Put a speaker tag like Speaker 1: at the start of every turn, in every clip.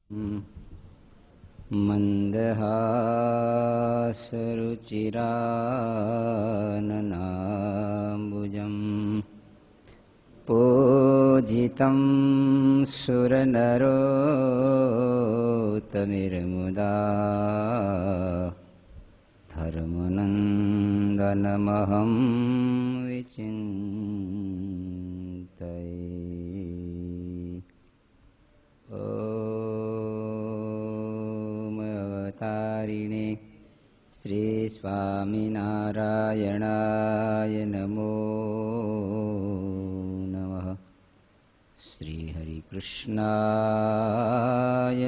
Speaker 1: मन्दहासरुचिराननाम्बुजं पूजितं सुरनरोत्तमिर्मुदा धर्मनन्दनमहं विचिन्तये। तारिणे श्री स्वामिनारायणाय नमो नमः। श्री हरिकृष्णाय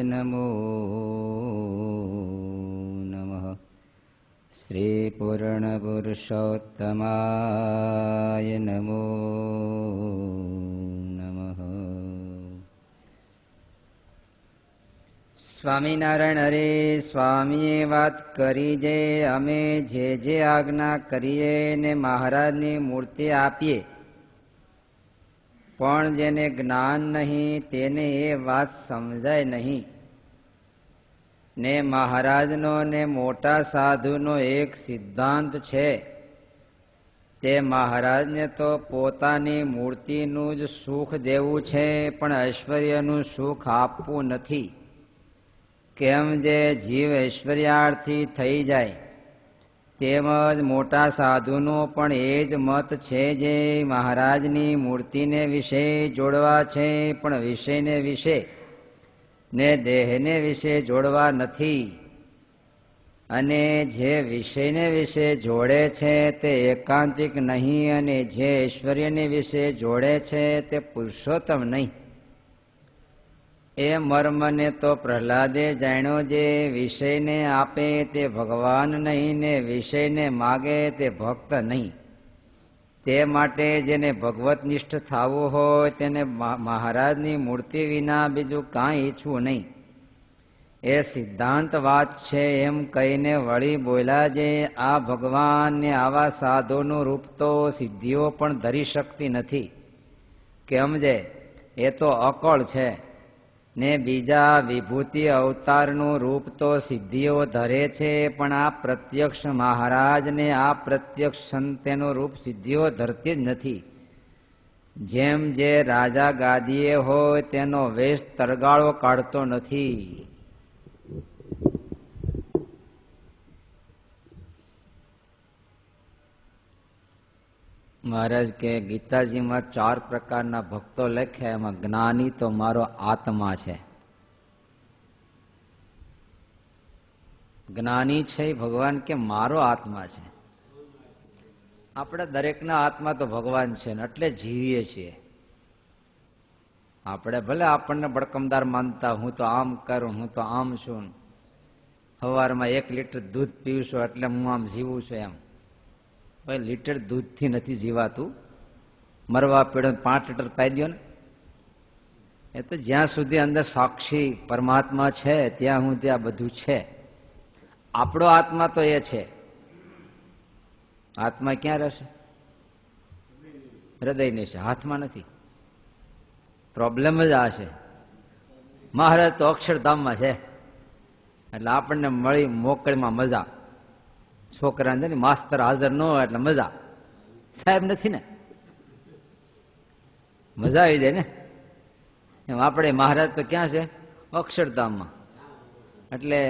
Speaker 1: नमो नमः। श्री पूर्णपुरुषोत्तमाय नमो नमः। સ્વામિનારાયણ હરે સ્વામીએ વાત કરી જે અમે જે આજ્ઞા કરીએ ને મહારાજની મૂર્તિ આપીએ, પણ જેને જ્ઞાન નહીં તેને એ વાત સમજાય નહીં. ને મહારાજનો ને મોટા સાધુનો એક સિદ્ધાંત છે, તે મહારાજને તો પોતાની મૂર્તિનું જ સુખ દેવું છે, પણ ઐશ્વર્યનું સુખ આપવું નથી. કેમ જે જીવ ઐશ્વર્યાર્થી થઈ જાય, તેમજ મોટા સાધુનો પણ એ જ મત છે, જે મહારાજની મૂર્તિને વિશે જોડવા છે, પણ વિષયને વિશે ને દેહને વિશે જોડવા નથી. અને જે વિષયને વિશે જોડે છે તે એકાંતિક નહીં, અને જે ઐશ્વર્યને વિશે જોડે છે તે પુરુષોત્તમ નહીં. એ મર્મને તો પ્રહલાદે જાણ્યો, જે વિષયને આપે તે ભગવાન નહીં, ને વિષયને માગે તે ભક્ત નહીં. તે માટે જેને ભગવતનિષ્ઠ થવું હોય તેને મહારાજની મૂર્તિ વિના બીજું કાંઈ ઈચ્છવું નહીં. એ સિદ્ધાંત વાત છે એમ કહીને વળી બોલ્યા, જે આ ભગવાન ને આવા સાધુનું રૂપ તો સિદ્ધિઓ પણ ધરી શકતી નથી. કેમ જે એ તો અકળ છે, ને બીજા વિભૂતિ અવતારનું રૂપ તો સિદ્ધિઓ ધરે છે, પણ આ પ્રત્યક્ષ મહારાજ ને આ પ્રત્યક્ષ સંતેનું રૂપ સિદ્ધિઓ ધરતી જ નથી. જેમ જે રાજા ગાદીએ હોય તેનો વેશ તરગાળો કાઢતો નથી. મહારાજ કે ગીતાજીમાં 4 પ્રકારના ભક્તો લખ્યા, એમાં જ્ઞાની તો મારો આત્મા છે. જ્ઞાની છે ભગવાન કે મારો આત્મા છે. આપણે દરેકના આત્મા તો ભગવાન છે ને એટલે જીવીએ છીએ. આપણે ભલે આપણને બળકમદાર માનતા, હું તો આમ કરું, હું તો આમ છું, સવારમાં 1 લીટર દૂધ પીવું છું એટલે હું આમ જીવું છું. એમ ભાઈ લીટર દૂધથી નથી જીવાતું. મરવા પીડો 5 લીટર પાઈ દો ને. એ તો જ્યાં સુધી અંદર સાક્ષી પરમાત્મા છે ત્યાં હું ત્યાં બધું છે. આપણો આત્મા તો એ છે. આત્મા ક્યાં રહેશે? હૃદયની છે, હાથમાં નથી. પ્રોબ્લેમ જ આ છે. મહારાજ તો અક્ષરધામમાં છે એટલે આપણને મળી મોકળીમાં મજા. છોકરાને છે ને માસ્તર હાજર ન હોય એટલે મજા. સાહેબ નથી ને, મજા આવી જાય ને. એમ આપણે મહારાજ તો ક્યાં છે? અક્ષરધામમાં. એટલે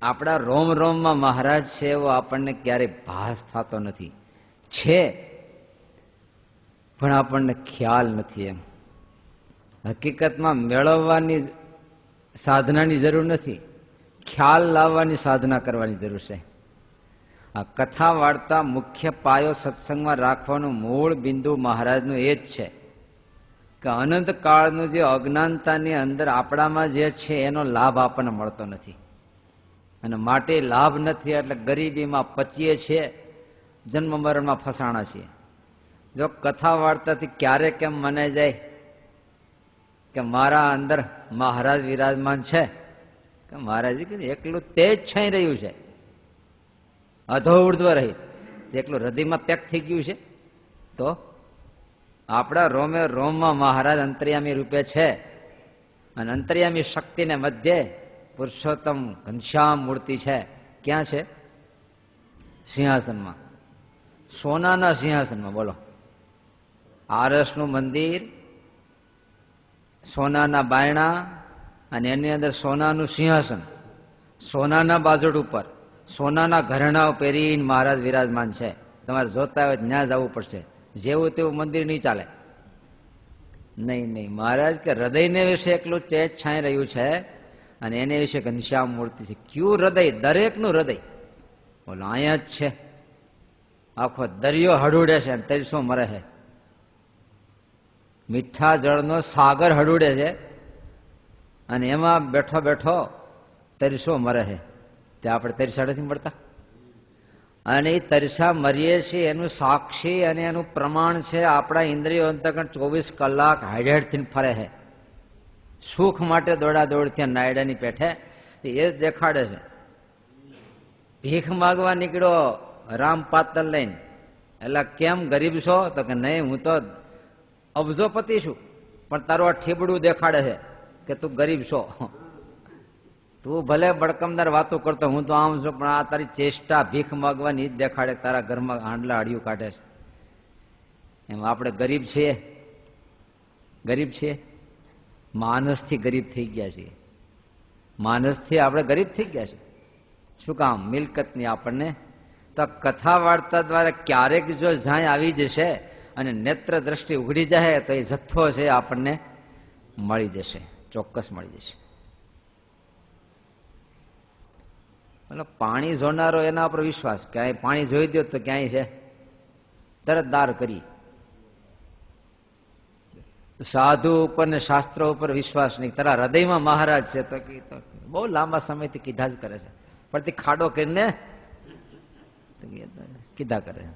Speaker 1: આપણા રોમ રોમમાં મહારાજ છે એવો આપણને ક્યારેય ભાસ થતો નથી. છે પણ આપણને ખ્યાલ નથી. એમ હકીકતમાં મેળવવાની સાધનાની જરૂર નથી, ખ્યાલ લાવવાની સાધના કરવાની જરૂર છે. આ કથા વાર્તા મુખ્ય પાયો સત્સંગમાં રાખવાનું મૂળ બિંદુ મહારાજનું એ જ છે કે અનંત કાળનું જે અજ્ઞાનતાની અંદર આપણામાં જે છે એનો લાભ આપણને મળતો નથી. અને માટે લાભ નથી એટલે ગરીબીમાં પચીએ છીએ, જન્મ મરણમાં ફસાણા છીએ. જો કથા વાર્તાથી ક્યારે કેમ મનાઈ જાય કે મારા અંદર મહારાજ વિરાજમાન છે, કે મહારાજે કીધું એકલું તેજ છાઈ રહ્યું છે, અધો ઉર્ધ્વ રહી, એકલું હૃદયમાં પેક થઈ ગયું છે. તો આપણા રોમે રોમમાં મહારાજ અંતર્યામી રૂપે છે અને અંતર્યામી શક્તિને મધ્યે પુરુષોત્તમ ઘનશ્યામ મૂર્તિ છે. ક્યાં છે? સિંહાસનમાં, સોનાના સિંહાસનમાં. બોલો, આરસનું મંદિર, સોનાના બાયણા અને એની અંદર સોનાનું સિંહાસન, સોનાના બાજોડ ઉપર સોનાના ઘરેણાઓ પહેરીને મહારાજ વિરાજમાન છે. તમારે જોતા હોય ત્યાં જવું પડશે. જેવું તેવું મંદિર નહીં ચાલે. નહીં નહીં, મહારાજ કે હૃદયને વિશે એકલું ચેત છાઈ રહ્યું છે અને એને વિશે ઘનશ્યામ મૂર્તિ છે. ક્યું હૃદય? દરેકનું હૃદય. બોલો, અહીંયા જ છે. આખો દરિયો હડુડે છે અને તરસો મરે છે. મીઠા જળનો સાગર હડુડે છે અને એમાં બેઠો બેઠો તરસો મરે છે. તે આપણે તરસા નથી મળતા? અને એ તરસા મરીએ છીએ એનું સાક્ષી અને એનું પ્રમાણ છે આપણા ઇન્દ્રિયો અંતકણ 24 કલાક હાઈડેડથી ફરે છે. સુખ માટે દોડા દોડ ત્યાં નાયડાની પેઠે એ જ દેખાડે છે. ભીખ માગવા નીકળ્યો રામ પાતલ લઈને, એટલે કેમ ગરીબ છો? તો કે નહીં, હું તો અબજોપતિ છું, પણ તારું આ ઠીબડું દેખાડે છે કે તું ગરીબ છો. તું ભલે બડકમદાર વાતો કરતો, હું તો આમ છું, પણ આ તારી ચેષ્ટા ભીખ માગવાની જ દેખાડે. તારા ઘરમાં હાંડલા હડિયું કાઢે છે. એમ આપણે ગરીબ છીએ? ગરીબ છીએ? માનસથી ગરીબ થઈ ગયા છીએ. માનસથી આપણે ગરીબ થઈ ગયા છે. શું કામ? મિલકતની આપણને. તો કથા વાર્તા દ્વારા ક્યારેક જો જાય આવી જશે અને નેત્ર દ્રષ્ટિ ઉઘડી જાય તો એ જથ્થો છે આપણને મળી જશે, ચોક્કસ મળી જશે. એટલે પાણી જોનારો એના પર વિશ્વાસ, ક્યાંય પાણી જોઈ દો તો ક્યાંય છે તરત દાર કરી. સાધુ ઉપર ને શાસ્ત્રો ઉપર વિશ્વાસ નહીં. તારા હૃદયમાં મહારાજ છે તો બહુ લાંબા સમયથી કીધા જ કરે છે, પણ તે ખાડો કરીને કીધા કરે છે.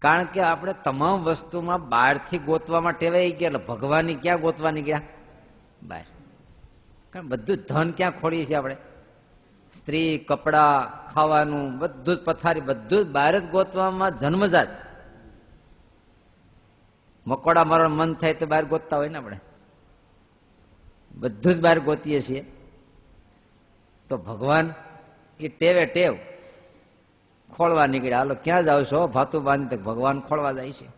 Speaker 1: કારણ કે આપણે તમામ વસ્તુમાં બહારથી ગોતવામાં ટેવાઈ ગયા. એટલે ભગવાનની ક્યાં ગોતવા નીકળ્યા? બહાર. કારણ બધું ધન ક્યાં ખોડીએ છીએ આપણે? સ્ત્રી, કપડા, ખાવાનું, બધું જ પથારી, બધું જ બહાર જ ગોતવામાં જન્મજાત. મકોડા મારવાનું મન થાય તો બહાર ગોતતા હોય ને આપણે. બધું જ બહાર ગોતીએ છીએ. તો ભગવાન એ ટેવે ટેવ ખોળવા નીકળ્યા. હાલો ક્યાં જાવ છો? ભાતું બાંધી. તો ભગવાન ખોળવા જાય છે.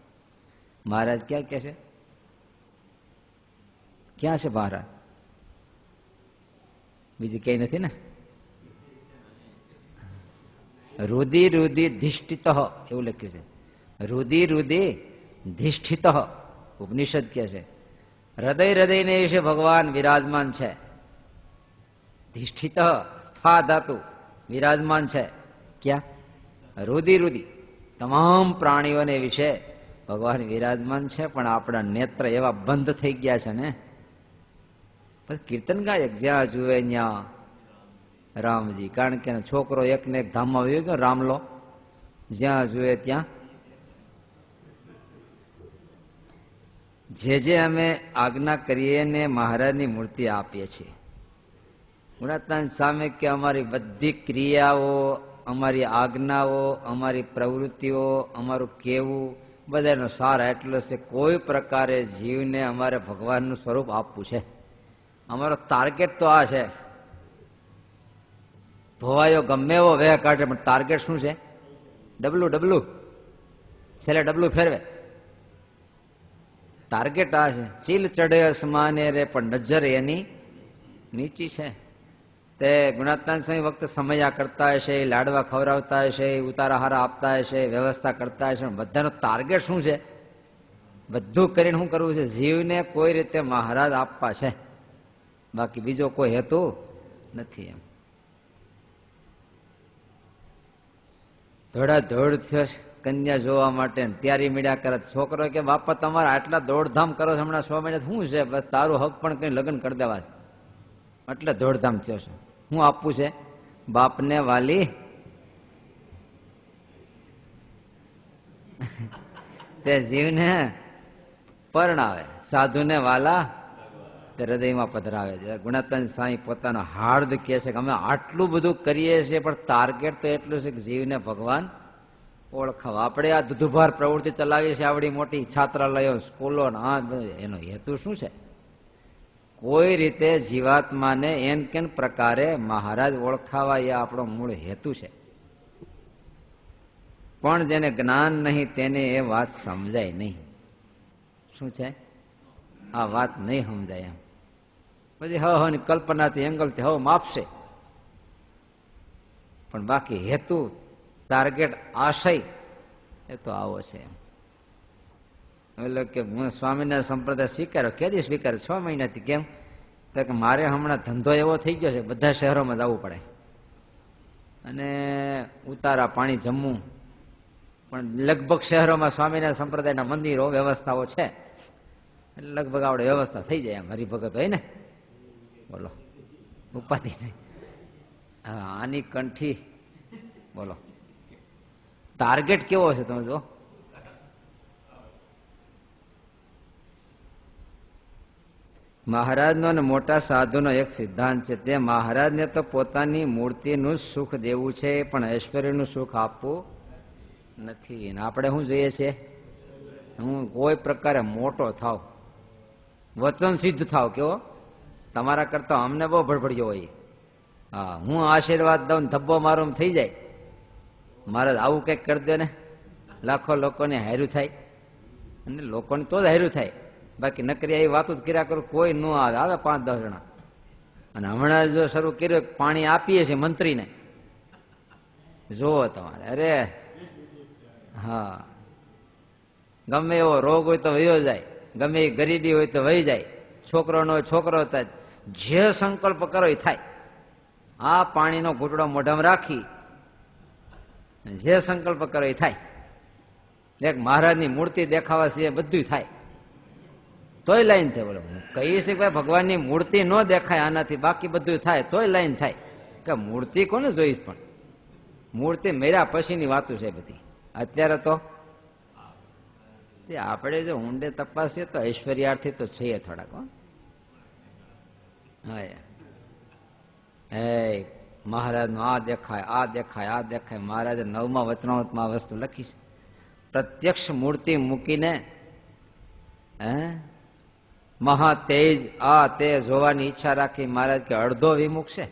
Speaker 1: મહારાજ ક્યાં કે છે? ક્યાં છે મહારાજ? બીજી કઈ નથી ને? રુધિ રુધિ ધિષ્ઠિત એવું લખ્યું છે. રુધિ રુધિ ધિષ્ઠિત ઉપનિષદ કે છે. હૃદય હૃદયને વિશે ભગવાન વિરાજમાન છે. ધિષ્ઠિત સ્થા ધાતુ વિરાજમાન છે. ક્યાં? રુધિ રુધિ તમામ પ્રાણીઓને વિશે ભગવાન વિરાજમાન છે. પણ આપણા નેત્ર એવા બંધ થઈ ગયા છે ને. પછી કીર્તન ગાયક જ્યાં જુએ ત્યાં રામજી. કારણ કે છોકરો એકને એક ધામમાં વયો ગયો રામલો. જ્યાં જુએ ત્યાં જે અમે આજ્ઞા કરીએ ને મહારાજની મૂર્તિ આપીએ છીએ. ગુણાતાન સામે કે અમારી બધી ક્રિયાઓ, અમારી આજ્ઞાઓ, અમારી પ્રવૃત્તિઓ, અમારું કેવું બધાનો સાર એટલો છે. કોઈ પ્રકારે જીવને અમારે ભગવાનનું સ્વરૂપ આપવું છે. અમારો ટાર્ગેટ તો આ છે. ભવાયો ગમે એવો વેહ કાઢે, પણ ટાર્ગેટ શું છે? ડબલું ડબલું છેલ્લે ડબલું ફેરવે. ટાર્ગેટ આ છે. ચીલ ચડે અસમાને રે, પણ નજર એની નીચી છે. તે ગુણાત્માન સ્વામી વખતે સમયા કરતા હશે, લાડવા ખવડાવતા હશે, ઉતારાહારા આપતા હશે, વ્યવસ્થા કરતા હશે. બધાનો ટાર્ગેટ શું છે? બધું કરીને શું કરવું છે? જીવને કોઈ રીતે મહારાજ આપવા છે. બાકી બીજો કોઈ હેતુ નથી. એમ ધોડા ધોડ થયો કન્યા જોવા માટે, તૈયારી મીડ્યા કરે. છોકરો કે બાપા તમારા આટલા દોડધામ કરો છો હમણાં 6 મહિના શું છે? બસ તારું હક પણ કઈ લગ્ન કરી દેવા, એટલે દોડધામ થયો છે. શું આપવું છે? બાપને વાલી તે જીવને પરણાવે, સાધુને વાલા તે હૃદયમાં પધરાવે છે. ગુણાત્મા સ્વામી પોતાનો હાર્દ કહે છે કે અમે આટલું બધું કરીએ છીએ, પણ ટાર્ગેટ તો એટલું છે કે જીવને ભગવાન ઓળખાવા. આપણે આ દુધુભાર પ્રવૃત્તિ ચલાવીએ છીએ, આવડી મોટી છાત્રાલયો, સ્કૂલો, એનો હેતુ શું છે? કોઈ રીતે જીવાત્માને એન કેન પ્રકારે મહારાજ ઓળખાવા એ આપણો મૂળ હેતુ છે. પણ જેને જ્ઞાન નહીં તેને એ વાત સમજાય નહીં. શું છે? આ વાત નહીં સમજાય એમ. પછી ની કલ્પનાથી એંગલથી હવે માપશે, પણ બાકી હેતુ, ટાર્ગેટ, આશય એ તો આવો છે એમ. એટલે કે હું સ્વામિનારાયણ સંપ્રદાય સ્વીકાર્યો. કેદી સ્વીકાર્યો? 6 મહિનાથી. કેમ? તો કે મારે હમણાં ધંધો એવો થઈ ગયો છે, બધા શહેરોમાં જવું પડે અને ઉતારા પાણી જમવું, પણ લગભગ શહેરોમાં સ્વામિનારાયણ સંપ્રદાયના મંદિરો, વ્યવસ્થાઓ છે, એટલે લગભગ આપણે વ્યવસ્થા થઈ જાય એમ. હરિભગત હોય ને, બોલો, ઉપાધિ નહીં. હા, આની કંઠી, બોલો, ટાર્ગેટ કેવો છે તમે જો. મહારાજનો અને મોટા સાધુનો એક સિદ્ધાંત છે, તે મહારાજને તો પોતાની મૂર્તિનું સુખ દેવું છે, પણ ઐશ્વર્યનું સુખ આપવું નથી. આપણે શું જોઈએ છે? હું કોઈ પ્રકારે મોટો થાવ, વચન સિદ્ધ થાવ. કેવો? તમારા કરતા અમને બહુ ભડભડિયો હોય. હા, હું આશીર્વાદ દઉં, ધબ્બો મારું થઈ જાય. મહારાજ આવું કંઈક કરી દે ને, લાખો લોકોને હાર્યું થાય, અને લોકોને તો જ હાર્યું થાય. બાકી નકરી આવી વાતો જ કર્યા કરું, કોઈ ન આવે. આવે 5-10 જણા. અને હમણાં જો શરૂ કર્યું, પાણી આપીએ છીએ મંત્રીને, જોવો તમારે. અરે હા, ગમે એવો રોગ હોય તો વયો જાય, ગમે એ ગરીબી હોય તો વહી જાય, છોકરો નો હોય છોકરો થાય, જે સંકલ્પ કરો એ થાય. આ પાણીનો ઘૂંટડો મોઢામાં રાખી જે સંકલ્પ કરો એ થાય. એક મહારાજની મૂર્તિ દેખાવા સિવાય બધું થાય. તોય લાઈન થાય. બોલો, કહીએ છીએ ભાઈ ભગવાનની મૂર્તિ ન દેખાય આનાથી, બાકી બધું થાય, તોય લાઈન થાય. કે મૂર્તિ કોને જોઈશ? પણ મૂર્તિ મેર્યા પછીની વાતો છે બધી. અત્યારે તો આપણે જો ઊંડે તપાસીએ તો ઐશ્વર્યાર્થી તો છીએ થોડાક. હા, એ મહારાજનું આ દેખાય, આ દેખાય, આ દેખાય. મહારાજે 9મા વચનામૃતમાં આ વસ્તુ લખી છે. પ્રત્યક્ષ મૂર્તિ મૂકીને મહા તેજ આ તે જોવાની ઈચ્છા રાખી મહારાજ કે અડધો વિમુખ છે.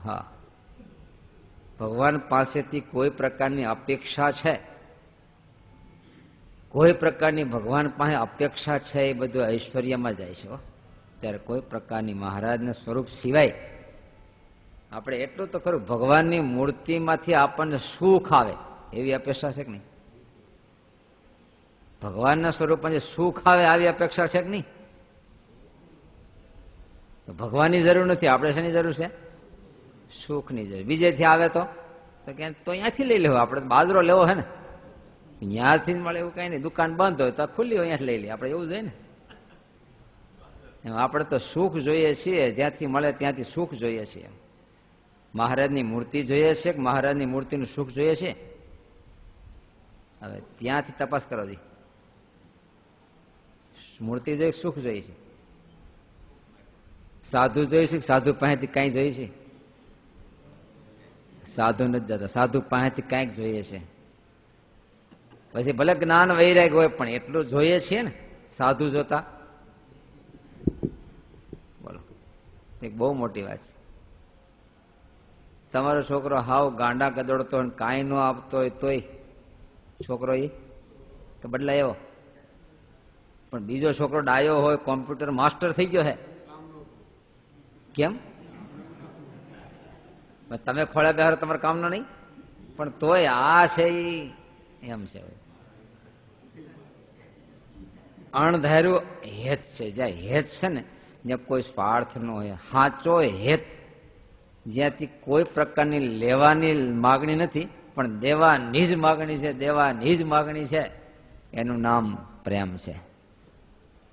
Speaker 1: હા, ભગવાન પાસેથી કોઈ પ્રકારની અપેક્ષા છે, કોઈ પ્રકારની ભગવાન પાસે અપેક્ષા છે, એ બધું ઐશ્વર્યમાં જાય છે. ત્યારે કોઈ પ્રકારની મહારાજના સ્વરૂપ સિવાય આપણે એટલું તો ખરું, ભગવાનની મૂર્તિમાંથી આપણને સુખ આવે એવી અપેક્ષા છે કે નહીં? ભગવાનના સ્વરૂપમાં સુખ આવે આવી અપેક્ષા છે કે નહીં? તો ભગવાનની જરૂર નથી, આપણે શેની જરૂર છે? સુખની જરૂર. બીજેથી આવે તો અહીંયાથી લઈ લેવો. આપણે બાજરો લેવો હે ને, ત્યાંથી મળે એવું કઈ નહીં. દુકાન બંધ હોય તો ખુલ્લી હોય, અહીંયાથી લઈ લે. આપણે એવું જોઈએ ને. આપણે તો સુખ જોઈએ છીએ, જ્યાંથી મળે ત્યાંથી સુખ જોઈએ છીએ. મહારાજની મૂર્તિ જોઈએ છે કે મહારાજની મૂર્તિનું સુખ જોઈએ છે? હવે ત્યાંથી તપાસ કરો દી. મૂર્તિ જોઈએ, સુખ જોઈએ છે? સાધુ જોઈએ છે, સાધુ પાસેથી કઈ જોઈએ છે? સાધુ નથી જતા, સાધુ પાસેથી કઈક જોઈએ છે. પછી ભલે જ્ઞાન વૈરાગ હોય, પણ એટલું જોઈએ છીએ ને સાધુ જોતા. બોલો, એક બહુ મોટી વાત છે. તમારો છોકરો હાવ ગાંડા ગદડતો હોય, કાંઈ ન આપતો હોય તોય છોકરો એ કે બદલાય એવો. પણ બીજો છોકરો ડાયો હોય, કોમ્પ્યુટર માસ્ટર થઈ ગયો હે, કેમ? તમે ખોળે બેહારો, તમારે કામનો નહીં, પણ તોય આ છે એમ છે. અણધાર્યું હેત છે. જ્યાં હેત છે ને, જ્યાં કોઈ સ્વાર્થ ન હોય, સાચો હેત, જ્યાંથી કોઈ પ્રકારની લેવાની માગણી નથી, પણ દેવાની જ માગણી છે, દેવાની જ માગણી છે, એનું નામ પ્રેમ છે.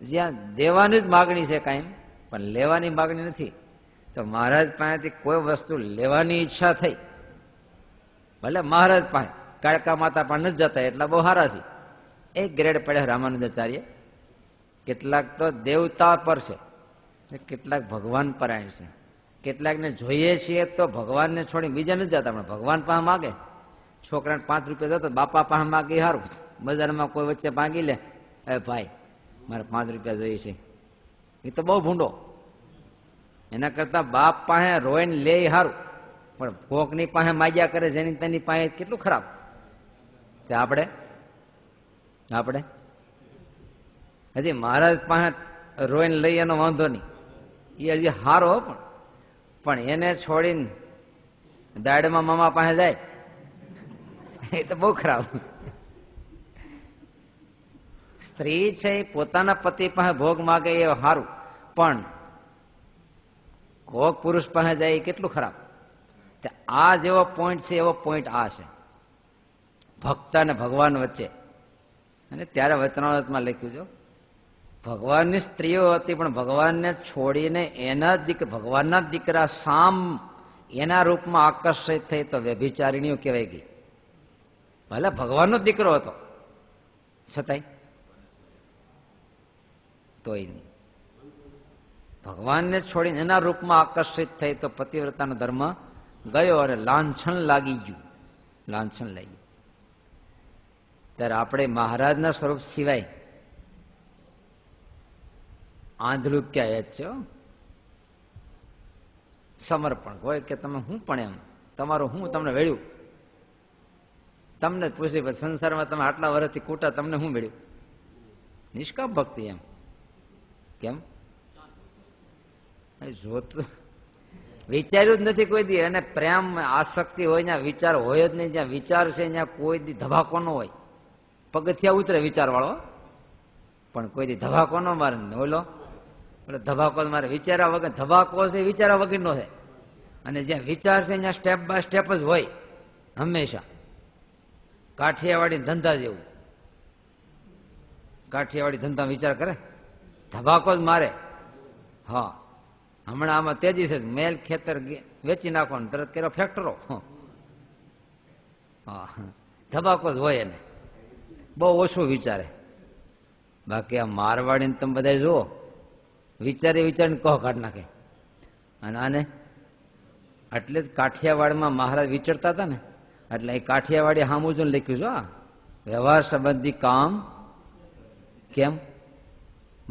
Speaker 1: જ્યાં દેવાની જ માગણી છે કાંઈ, પણ લેવાની માગણી નથી, તો મહારાજ પાસેથી કોઈ વસ્તુ લેવાની ઈચ્છા થઈ, ભલે મહારાજ પાસે કાળકા માતા પાસે નથી જતા, એટલા બહુ સારા છે. એક ગ્રેડ પડ્યા રામાનુજાચાર્ય. કેટલાક તો દેવતા પર છે, કેટલાક ભગવાન પરાયણ છે. કેટલાકને જોઈએ છીએ તો ભગવાનને છોડી બીજા નથી જતા, પણ ભગવાન પાસે માગે. છોકરાને 5 રૂપિયા જતો બાપા પાસે માગી સારું, બજારમાં કોઈ વચ્ચે ભાગી લે, એ ભાઈ મારે 5 રૂપિયા જોઈએ છે, એ તો બહુ ભૂંડો. એના કરતા બાપ પાસે રોઈને લે સારું, પણ કોકની પાસે માગ્યા કરે જેની તેની પાસે, કેટલું ખરાબ. તે આપણે હજી મહારાજ પાસે રોઈને લઈ એનો વાંધો નહીં, એ હજી હારો, પણ એને છોડીને દાડમાં મામા પાસે જાય એ તો બહુ ખરાબ. સ્ત્રી છે એ પોતાના પતિ પાસે ભોગ માગે એ સારું, પણ કોક પુરુષ પાસે જાય એ કેટલું ખરાબ. આ જેવો પોઈન્ટ છે એવો પોઈન્ટ આ છે ભક્ત અને ભગવાન વચ્ચે. અને ત્યારે વચનામૃતમાં લખ્યું છે ભગવાનની સ્ત્રીઓ હતી પણ ભગવાનને છોડીને ભગવાનના દીકરા સામ એના રૂપમાં આકર્ષિત થઈ તો વ્યભિચારિણીઓ કહેવાય ગઈ. ભલે ભગવાનનો દીકરો હતો છતાંય તોય નહીં. ભગવાનને છોડીને એના રૂપમાં આકર્ષિત થઈ તો પતિવ્રતાનો ધર્મ ગયો અને લાંછન લાગી ગયું, લાંછન લાગી. ત્યારે આપણે મહારાજના સ્વરૂપ સિવાય આંધળું ક્યાં જ છે. સમર્પણ હોય કે તમે હું પણ એમ તમારું હું તમને વેળ્યું, તમને જ પૂછી સંસારમાં તમે આટલા વર્ષથી કૂટા, તમને શું વેળ્યું? નિષ્કામ ભક્તિ. એમ કેમ જોતું વિચાર્યું જ નથી કોઈ દી. અને પ્રેમ આસક્તિ હોય ત્યાં વિચાર હોય જ નહીં. જ્યાં વિચાર છે ત્યાં કોઈ દી ધબાકો ન હોય. પગથિયા ઉતરે વિચાર વાળો, પણ કોઈ દી ધબાકો ન મારે. બોલો ધબાકો મારે વિચાર્યા વગર, ધબાકો છે વિચાર્યા વગર નો છે. અને જ્યાં વિચાર છે ત્યાં સ્ટેપ બાય સ્ટેપ જ હોય હંમેશા. કાઠિયાવાડી ધંધા જેવું, કાઠિયાવાડી ધંધા વિચાર કરે, ધબાકો જ મારે. હા હમણાં આમાં તેજી છે, મેલ ખેતર વેચી નાખવાનું, તરત કર્યો ફેક્ટરો. હા ધબાકો જ હોય એને, બહુ ઓછું વિચારે. બાકી આ મારવાડીને તમે બધા જુઓ, વિચારી વિચારીને કહો કાઢ નાખે. અને આને એટલે જ કાઠિયાવાડમાં મહારાજ વિચરતા હતા ને, એટલે એ કાઠિયાવાડી સામું જ લખ્યું છે વ્યવહાર સંબંધી કામ. કેમ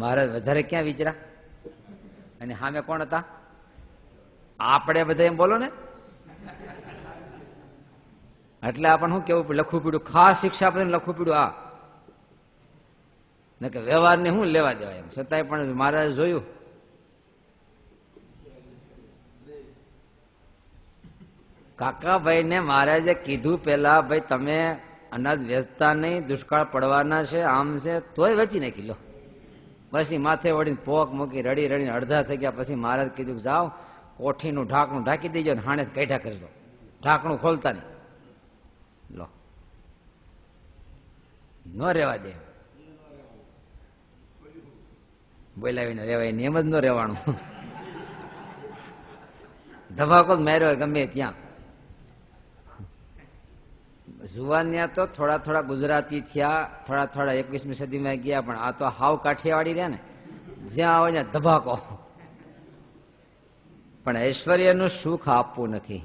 Speaker 1: મહારાજ વધારે ક્યાં વિચરા? અને સામે કોણ હતા? આપણે બધા એમ બોલો ને. એટલે આપણને શું કેવું લખવું પડ્યું, ખાસ શિક્ષા પછી લખવું પડ્યું આ ને કે વ્યવહારને શું લેવા દેવાય. એમ છતાંય પણ મહારાજ જોયું કાકાભાઈ ને મહારાજે કીધું પેલા, ભાઈ તમે અનાજ વેચતા નહીં, દુષ્કાળ પડવાના છે, આમ છે, તોય વેચી નાખી લો. પછી માથે વળીને પોક મૂકી રડી રડીને અડધા થઈ ગયા. પછી મહારાજ કીધું જાઓ કોઠીનું ઢાંકણું ઢાંકી દેજો ને હાણે કાઢ્યા કરજો, ઢાંકણું ખોલતા નહીં. લો ન રેવા દે, બોલાવીને રેવાય ને, એમ જ ન રહેવાનું. ધબાકો જ માર્યો હોય ગમે ત્યાં. જુવાનિયા તો થોડા થોડા ગુજરાતી થયા, થોડા થોડા 21મી સદીમાં ગયા, પણ આ તો હાવ કાઠિયાવાડી રહ્યા ને, જ્યાં આવે ત્યાં ધબાકો. પણ ઐશ્વર્યનું સુખ આપવું નથી.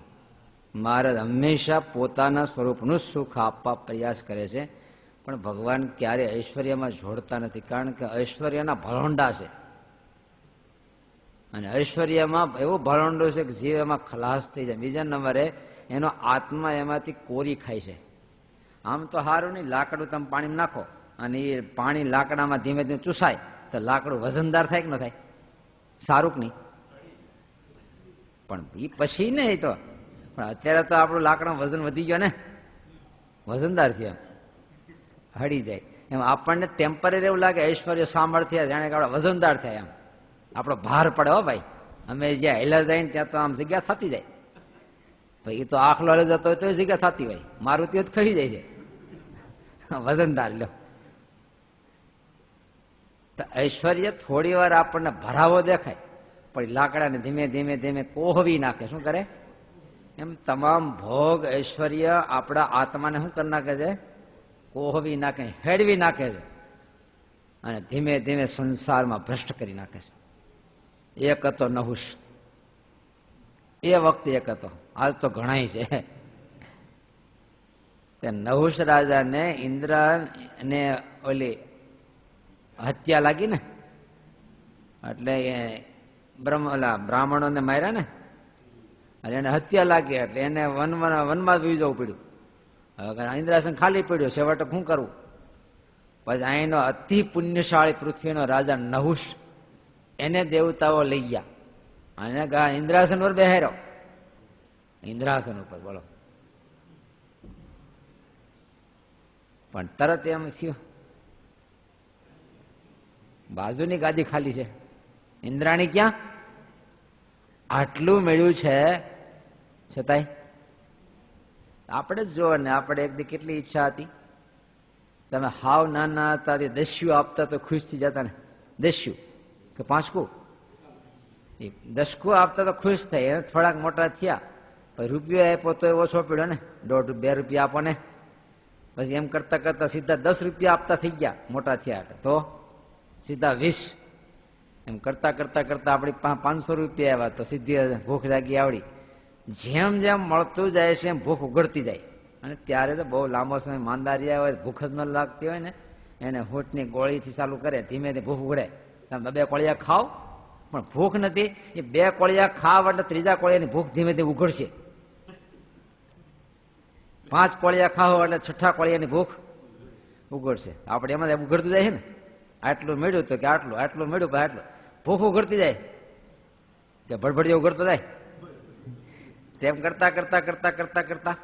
Speaker 1: મહારાજ હંમેશા પોતાના સ્વરૂપનું સુખ આપવા પ્રયાસ કરે છે, પણ ભગવાન ક્યારે ઐશ્વર્યમાં જોડતા નથી, કારણ કે ઐશ્વર્યના ભલોંડા છે. અને ઐશ્વર્યમાં એવું ભલોંડું છે કે જીવ એમાં ખલાસ થઈ જાય. બીજા નંબરે એનો આત્મા એમાંથી કોરી ખાય છે. આમ તો સારું નહીં, લાકડું તમે પાણી નાખો અને એ પાણી લાકડામાં ધીમે ધીમે ચૂસાય તો લાકડું વજનદાર થાય કે ન થાય? સારું કે નહીં? પણ એ પછી ને એ તો, પણ અત્યારે તો આપણું લાકડામાં વજન વધી ગયો ને, વજનદાર છે, એમ હળી જાય. એમ આપણને ટેમ્પરરી એવું લાગે ઐશ્વર્ય સામર્થ્ય જાણે કે આપણે વજનદાર થાય, એમ આપણો ભાર પડે. હો ભાઈ, અમે જ્યાં હેલા જાય ને ત્યાં તો આમ જગ્યા થતી જાય. ભાઈ એ તો આખલો લઈ જતો હોય તો જગ્યા થતી હોય, મારું ત્યાં જ ખાઈ જાય છે, વજનદાર. લો તો ઐશ્વર્ય થોડી વાર આપણને ભરાવો દેખાય, પણ લાકડાને ધીમે ધીમે ધીમે કોહવી નાખે. શું કરે? એમ તમામ ભોગ ઐશ્વર્ય આપણા આત્માને શું કરી નાખે છે? કોહવી નાખે, હેડવી નાખે છે, અને ધીમે ધીમે સંસારમાં ભ્રષ્ટ કરી નાખે છે. એક હતો નહુશ, એ વખતે એક હતો, આજ તો ઘણાય છે. નહુષ રાજાને ઇન્દ્ર ને ઓલી હત્યા લાગી ને, એટલે બ્રાહ્મણોને માર્યા ને, અને એને હત્યા લાગી એટલે એને વનમાં જવું પડ્યું. હવે ઇન્દ્રાસન ખાલી પડ્યું, છેવટે શું કરવું? પછી અહીંનો અતિ પુણ્યશાળી પૃથ્વીનો રાજા નહુષ, એને દેવતાઓ લઈ ગયા અને ઇન્દ્રાસન પર બેહાર્યો. ઇન્દ્રાસન ઉપર બોલો, પણ તરત એમ થયું બાજુની ગાદી ખાલી છે, ઇન્દ્રાણી ક્યાં? આટલું મળ્યું છે છતાંય આપણે જ જોવો ને, આપણે એક દી કેટલી ઈચ્છા હતી. તમે હાવ નાના હતા દસ્યુ આપતા તો ખુશ થઈ જતા ને, દસ્યુ કે પાંચકું, દસકું આપતા તો ખુશ થઈ. એને થોડાક મોટા થયા પછી રૂપિયો આપ્યો તો ઓછો પડ્યો ને, 1.5 2 રૂપિયા આપો ને, પછી એમ કરતા કરતા સીધા 10 રૂપિયા આપતા થઈ ગયા મોટા થયા, તો સીધા 20. એમ કરતા કરતા કરતા આપણી 500 રૂપિયા આવ્યા તો સીધી ભૂખ લાગી આવડી. જેમ જેમ મળતું જાય છે એમ ભૂખ ઉઘડતી જાય. અને ત્યારે તો બહુ લાંબો સમય માંદા રહ્યા હોય, ભૂખ જ ન લાગતી હોય ને, એને હોઠની ગોળીથી ચાલુ કરે, ધીમે ધીમે ભૂખ ઉઘડે. તમે 2 કોળિયા ખાવ પણ ભૂખ નથી, એ 2 કોળિયા ખાવ એટલે 3જા કોળિયાની ભૂખ ધીમે ધીમે ઉઘડશે. 5 કોળિયા ખાવ એટલે 6ઠા કોળિયાની ભૂખ ઉઘડશે. આપણે એમાં ઉઘડતું જાય છે ને, આટલું મેળ્યું તો કે આટલું, આટલું મેળ્યું આટલું, ભૂખ ઉઘડતી જાય કે ભડભડિયો ઉઘડતો જાય. તેમ કરતા કરતા કરતા કરતા કરતા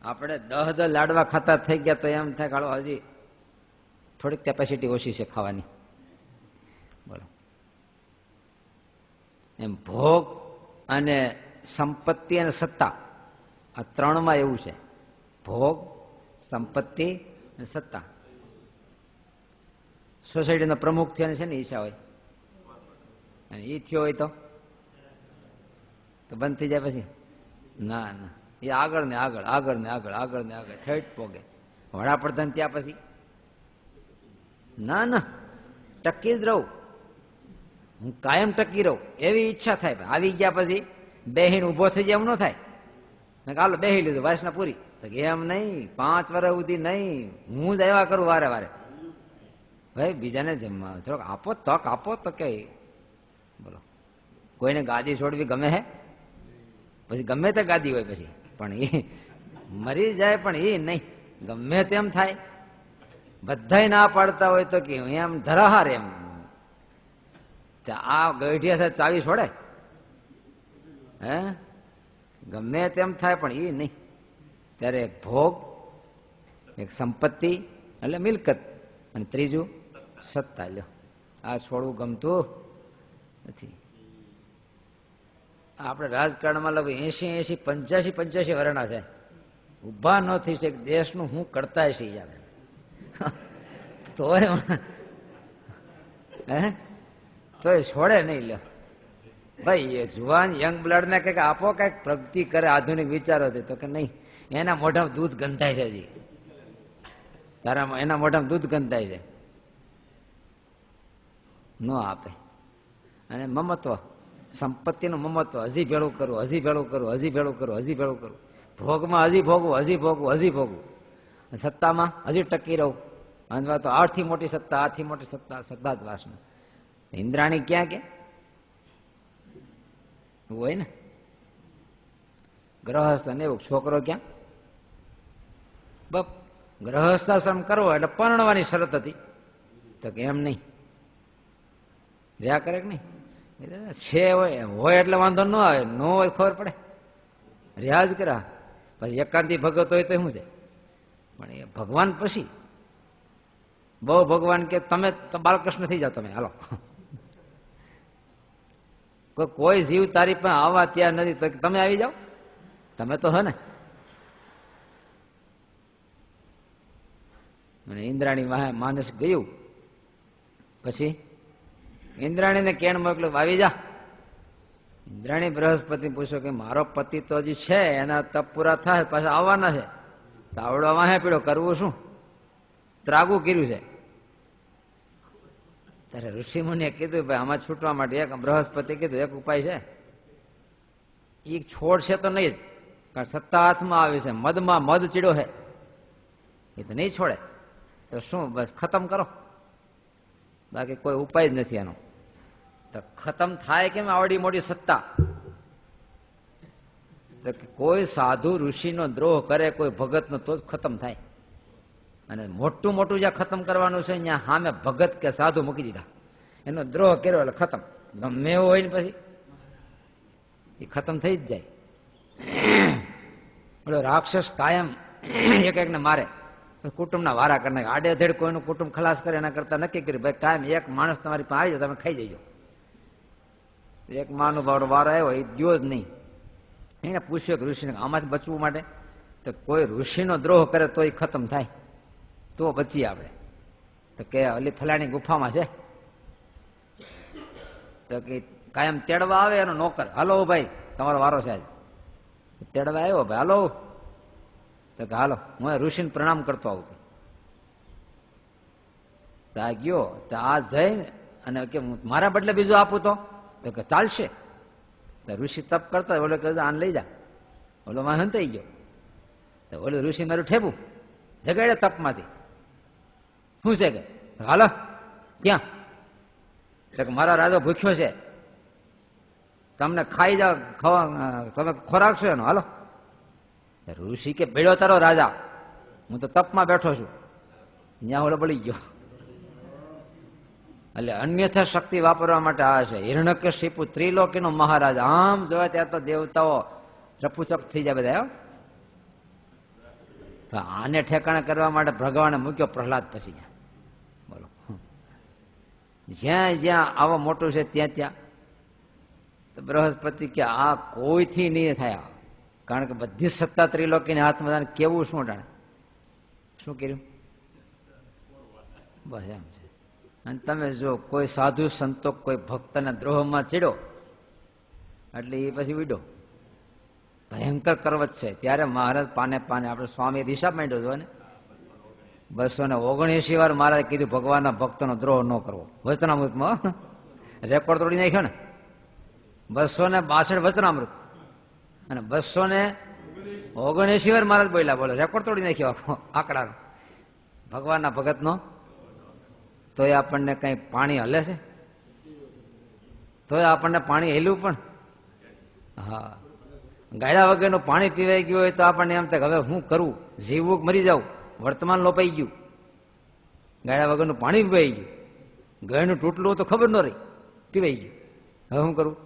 Speaker 1: આપણે 10 લાડવા ખાતા થઈ ગયા તો એમ થાય કાળો હજી થોડીક કેપેસિટી ઓછી છે ખાવાની. બોલો, એમ ભોગ અને સંપત્તિ અને સત્તા, આ 3માં એવું છે. ભોગ, સંપત્તિ અને સત્તા. સોસાયટીનો પ્રમુખ થયાને છે ને ઈચ્છા હોય, અને એ થયો હોય તો બંધ થઈ જાય પછી? ના ના, એ આગળ ને આગળ, આગળ ને આગળ, આગળ ને આગળ ઠેઠ પોગે. વડાપ્રધાન ત્યાં પછી ના ના, ટકી જ રહું, હું કાયમ ટકી રહું એવી ઈચ્છા થાય. આવી ગયા પછી બેહીને ઉભો થઈ જાય એમ ન થાય. હાલો બેહી લીધું, વાસના પૂરી. એમ નહીં, 5 વર્ષ સુધી નહીં, હું જ આવ્યા કરું વારે વારે. ભાઈ બીજાને જમવા થોડોક આપો, તક આપો તો કે. બોલો, કોઈને ગાદી છોડવી ગમે હે? પછી ગમે તે ગાદી હોય પછી, પણ એ મરી જાય પણ એ નહીં, ગમે તેમ થાય. બધા ના પાડતા હોય તો કે એમ ધરાહાર એમ આ ગઢિયા થાય ચાવી છોડે હે? ગમે તેમ થાય પણ એ નહીં. ત્યારે એક ભોગ, એક સંપત્તિ એટલે મિલકત, અને 3જું સત્તા. લ્યો, આ છોડવું ગમતું નથી. આપણે રાજકારણમાં લગભગ 80 85 વર્ષના છે, ઉભા ન થઈ શકે. દેશનું હું કરતા છે યાર, તોય હે તોય છોડે નહીં. લ્યો ભાઈ, એ જુવાન યંગ બ્લડ ને કઈક આપો, કઈક પ્રગતિ કરે આધુનિક વિચારોથી, તો કે નહીં, એના મોઢામાં દૂધ ગંધાય છે. હજી તારા એના મોઢામાં દૂધ ગંધાય છે, ન આપે. અને મમત્વ, સંપત્તિનું મમત્વ, હજી ભેળું કરવું, હજી ભેળું કરવું, હજી ભેળું કરવું, હજી ભેળું કરવું. ભોગમાં હજી ભોગવું, હજી ભોગવું, હજી ભોગવું. સત્તામાં હજી ટકી રહું. અથવા તો આથી મોટી સત્તા, આથી મોટી સત્તા, સત્તા જ વાસના. ઇન્દ્રાણી ક્યાં કે હોય ને, ગ્રહસ્થ ને એવું. છોકરો ક્યાં? બપ ગ્રહસ્થાશ્રમ કરવો એટલે પરણવાની શરત હતી, તો કે એમ નહીં, રહ્યા કરે કે નહીં. છે હોય એટલે વાંધો ન આવે, ન હોય ખબર પડે, રહ્યા જ કર્યા. પછી એકાંતી ભગત હોય તો શું છે, પણ એ ભગવાન પછી બહુ ભગવાન કે તમે બાલકૃષ્ણ થઈ જાઓ, તમે હાલો. કોઈ જીવ તારી પણ આવવા ત્યાં નથી તો તમે આવી જાઓ, તમે તો હે ને. અને ઇન્દ્રાણી માનસ ગયું પછી ઇન્દ્રાણીને કેણ મોકલ્યું, આવી જા. ઇન્દ્રાણી બૃહસ્પતિ પૂછ્યો કે મારો પતિ તો હજી છે, એના તપ પૂરા થાય પાછા આવવાના છે, તાવડો વાહે પીડો, કરવું શું? ત્રાગું કર્યું છે. ત્યારે ઋષિ મુનિએ કીધું ભાઈ આમાં છૂટવા માટે એક બૃહસ્પતિ કીધું એક ઉપાય છે, એ છોડ છે તો નહીં જ, કારણ સત્તા હાથમાં આવી છે, મદમાં મદ ચીડ્યો છે, એ તો નહીં છોડે. તો શું બસ ખતમ કરો, બાકી કોઈ ઉપાય જ નથી એનો. તો ખતમ થાય કેમ આવડી મોટી સત્તા? તો કોઈ સાધુ ઋષિનો દ્રોહ કરે, કોઈ ભગતનો, તો જ ખતમ થાય. અને મોટું મોટું જ્યાં ખતમ કરવાનું છે ત્યાં સામે ભગત કે સાધુ મૂકી દીધા, એનો દ્રોહ કર્યો એટલે ખતમ. ગમે એવો હોય ને પછી એ ખતમ થઈ જ જાય. પેલો રાક્ષસ કાયમ એક એકને મારે, કુટુંબના વારા કરીને આડે ધેડ કોઈનું કુટુંબ ખલાસ કરે એના કરતા નક્કી કર્યું ભાઈ કાયમ એક માણસ તમારી પાસે આવી જાય, તમે ખાઈ જજો. એક મહાનુભાવનો વારો આવ્યો, એ ગયો જ નહીં. એને પૂછ્યું કે ઋષિને આમાંથી બચવું માટે, તો કોઈ ઋષિનો દ્રોહ કરે તો એ ખતમ થાય, તો બચીએ આપણે. તો કે અલી ફલાણી ગુફામાં છે, તો કે કાયમ તેડવા આવે એનો નોકર, હાલો ભાઈ તમારો વારો છે આજ. તેડવા આવ્યો, ભાઈ હાલો, તો કે હાલો હું ઋષિને પ્રણામ કરતો આવું. તો આ ગયો, તો આ જઈને અને કે મારા બદલે બીજું આપું તો કે ચાલશે. તો ઋષિ તપ કરતા હોય, ઓલો કહે આને લઈ જા. ઓલો માં હંતાઈ ગયો. તો ઓલું ઋષિ મારું ઠેબું જગાડે તપમાંથી. શું છે કે હાલો ક્યાં? તો કે મારા રાજો ભૂખ્યો છે, તમને ખાઈ જાઓ, તમે ખોરાક છો એનો, હાલો. ઋષિ કે ભેળો તારો રાજા, હું તો તપમાં બેઠો છું. ત્યાં ઓલો બળી ગયો. એટલે અન્યથા શક્તિ વાપરવા માટે આ છે. હિરણ્યકશિપુ ત્રિલોકીનો મહારાજ, આમ જોવા ત્યાં તો દેવતાઓ રફુચપ થઈ જાય બધા. તો આને ઠેકાણે કરવા માટે ભગવાને મૂક્યો પ્રહલાદ પછી. બોલો, જ્યાં જ્યાં આવો મોટું છે ત્યાં ત્યાં તો બૃહસ્પતિ કે આ કોઈથી નહીં થયા, કારણ કે બધી સત્તા ત્રિલોકીને હાથમાં કેવું શું જાણે શું કર્યું બસ એમ છે. અને તમે જો કોઈ સાધુ સંતો કોઈ ભક્તના દ્રોહમાં ચડ્યો એટલે એ પછી વિડો ભયંકર કરવત છે. ત્યારે મહારાજ પાને પાને આપણે સ્વામી હિસાબ માંડ્યો છો ને 279 વાર મહારાજ કીધું ભગવાનના ભક્તનો દ્રોહ ન કરવો. વચનામૃતમાં રેકોર્ડ તોડી નાખ્યો ને, 262 વચનામૃત અને 279 વાર મહારાજ બોલ્યા. બોલો, રેકોર્ડ તોડી નાખ્યો આંકડાનો ભગવાનના ભગતનો. તો એ આપણને કઈ પાણી હલે છે? તો આપણને પાણી હેલું પણ હા, ગાળ્યા વગરનું પાણી પીવાઈ ગયું હોય તો આપણને એમ થાય હવે હું કરવું, જીવવું મરી જાવ, વર્તમાન લોપાઈ ગયું. ગાળ્યા વગરનું પાણી પીવાઈ ગયું, ગળનું તૂટલું તો ખબર ન રહી, પીવાઈ ગયું, હવે શું કરવું?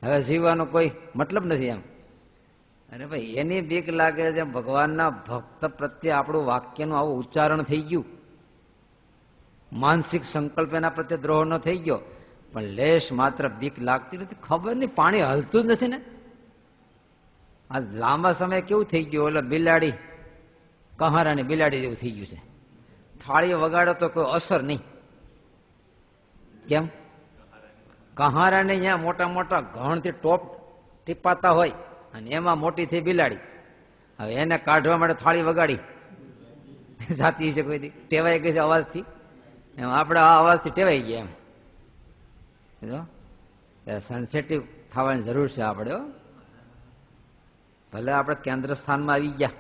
Speaker 1: હવે જીવવાનો કોઈ મતલબ નથી એમ. અને ભાઈ એની બીક લાગે છે ભગવાનના ભક્ત પ્રત્યે આપણું વાક્યનું આવું ઉચ્ચારણ થઈ ગયું, માનસિક સંકલ્પ એના પ્રત્યે દ્રોહ ન થઈ ગયો, પણ લેશ માત્ર બીક લાગતી નથી. ખબર નહીં, પાણી હલતું જ નથી ને. આ લાંબા સમય કેવું થઈ ગયું, ઓલા બિલાડી કહારાની બિલાડી જેવું થઈ ગયું છે. થાળી વગાડો તો કોઈ અસર નહીં. કેમ? કહારાને અહીંયા મોટા મોટા ઘણથી ટોપ ટીપાતા હોય અને એમાં મોટી થઈ બિલાડી. હવે એને કાઢવા માટે થાળી વગાડી જાતી છે, કોઈ ટેવાઈ ગઈ છે અવાજથી. એમ આપણે આ અવાજથી ટેવાઈ ગયા એમ. સેન્સિટિવ થવાની જરૂર છે આપણે. ભલે આપણે કેન્દ્ર સ્થાનમાં આવી ગયા,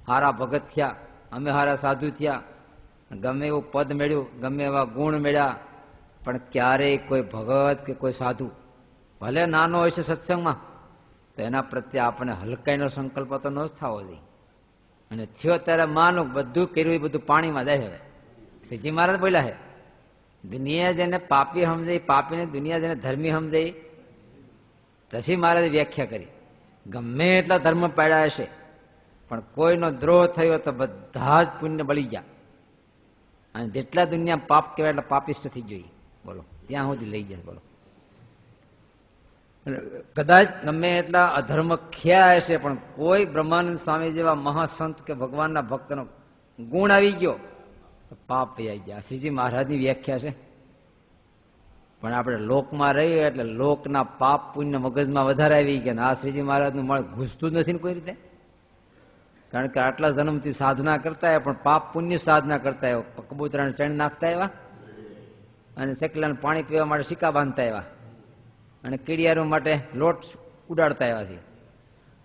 Speaker 1: હારા ભગત થયા, અમે હારા સાધુ થયા, ગમે એવું પદ મેળ્યું, ગમે એવા ગુણ મેળ્યા, પણ ક્યારેય કોઈ ભગત કે કોઈ સાધુ ભલે નાનો હોય છે સત્સંગમાં, તો એના પ્રત્યે આપણે હલકાઈનો સંકલ્પ તો ન જ થવો જોઈએ. અને થયો ત્યારે માનું બધું કર્યું એ બધું પાણીમાં જાય. હવે શ્રીજી મહારાજ બોલ્યા છે, દુનિયા જેને પાપી સમજાય, પાપીને દુનિયા જેને ધર્મી સમજાય. પછી મહારાજે વ્યાખ્યા કરી, ગમે એટલા ધર્મ પાડ્યા હશે પણ કોઈનો દ્રોહ થયો તો બધા જ પુણ્ય બળી ગયા. અને જેટલા દુનિયા પાપ કહેવાય એટલા પાપિષ્ટ થઈ જોઈએ. બોલો, ત્યાં સુધી લઈ જાય. બોલો, કદાચ ગમે એટલા અધર્મ ખ્યા હશે પણ કોઈ બ્રહ્માનંદ સ્વામી જેવા મહાસંત કે ભગવાનના ભક્તનો ગુણ આવી ગયો, પાપ આવી ગયા. શ્રીજી મહારાજની વ્યાખ્યા છે. પણ આપણે લોકમાં રહીએ એટલે લોકના પાપ પુણ્ય મગજમાં વધારે આવી ગયા. આ શ્રીજી મહારાજનું મળ ઘૂસતું જ નથી ને કોઈ રીતે. કારણ કે આટલા જન્મથી સાધના કરતા આવ્યા, પણ પાપ પુણ્ય સાધના કરતા આવ્યા. કબૂતરાને ચણ નાખતા આવ્યા અને ચકલાને પાણી પીવા માટે સિક્કા બાંધતા આવ્યા અને કીડિયારો માટે લોટ ઉડાડતા આવ્યા છે.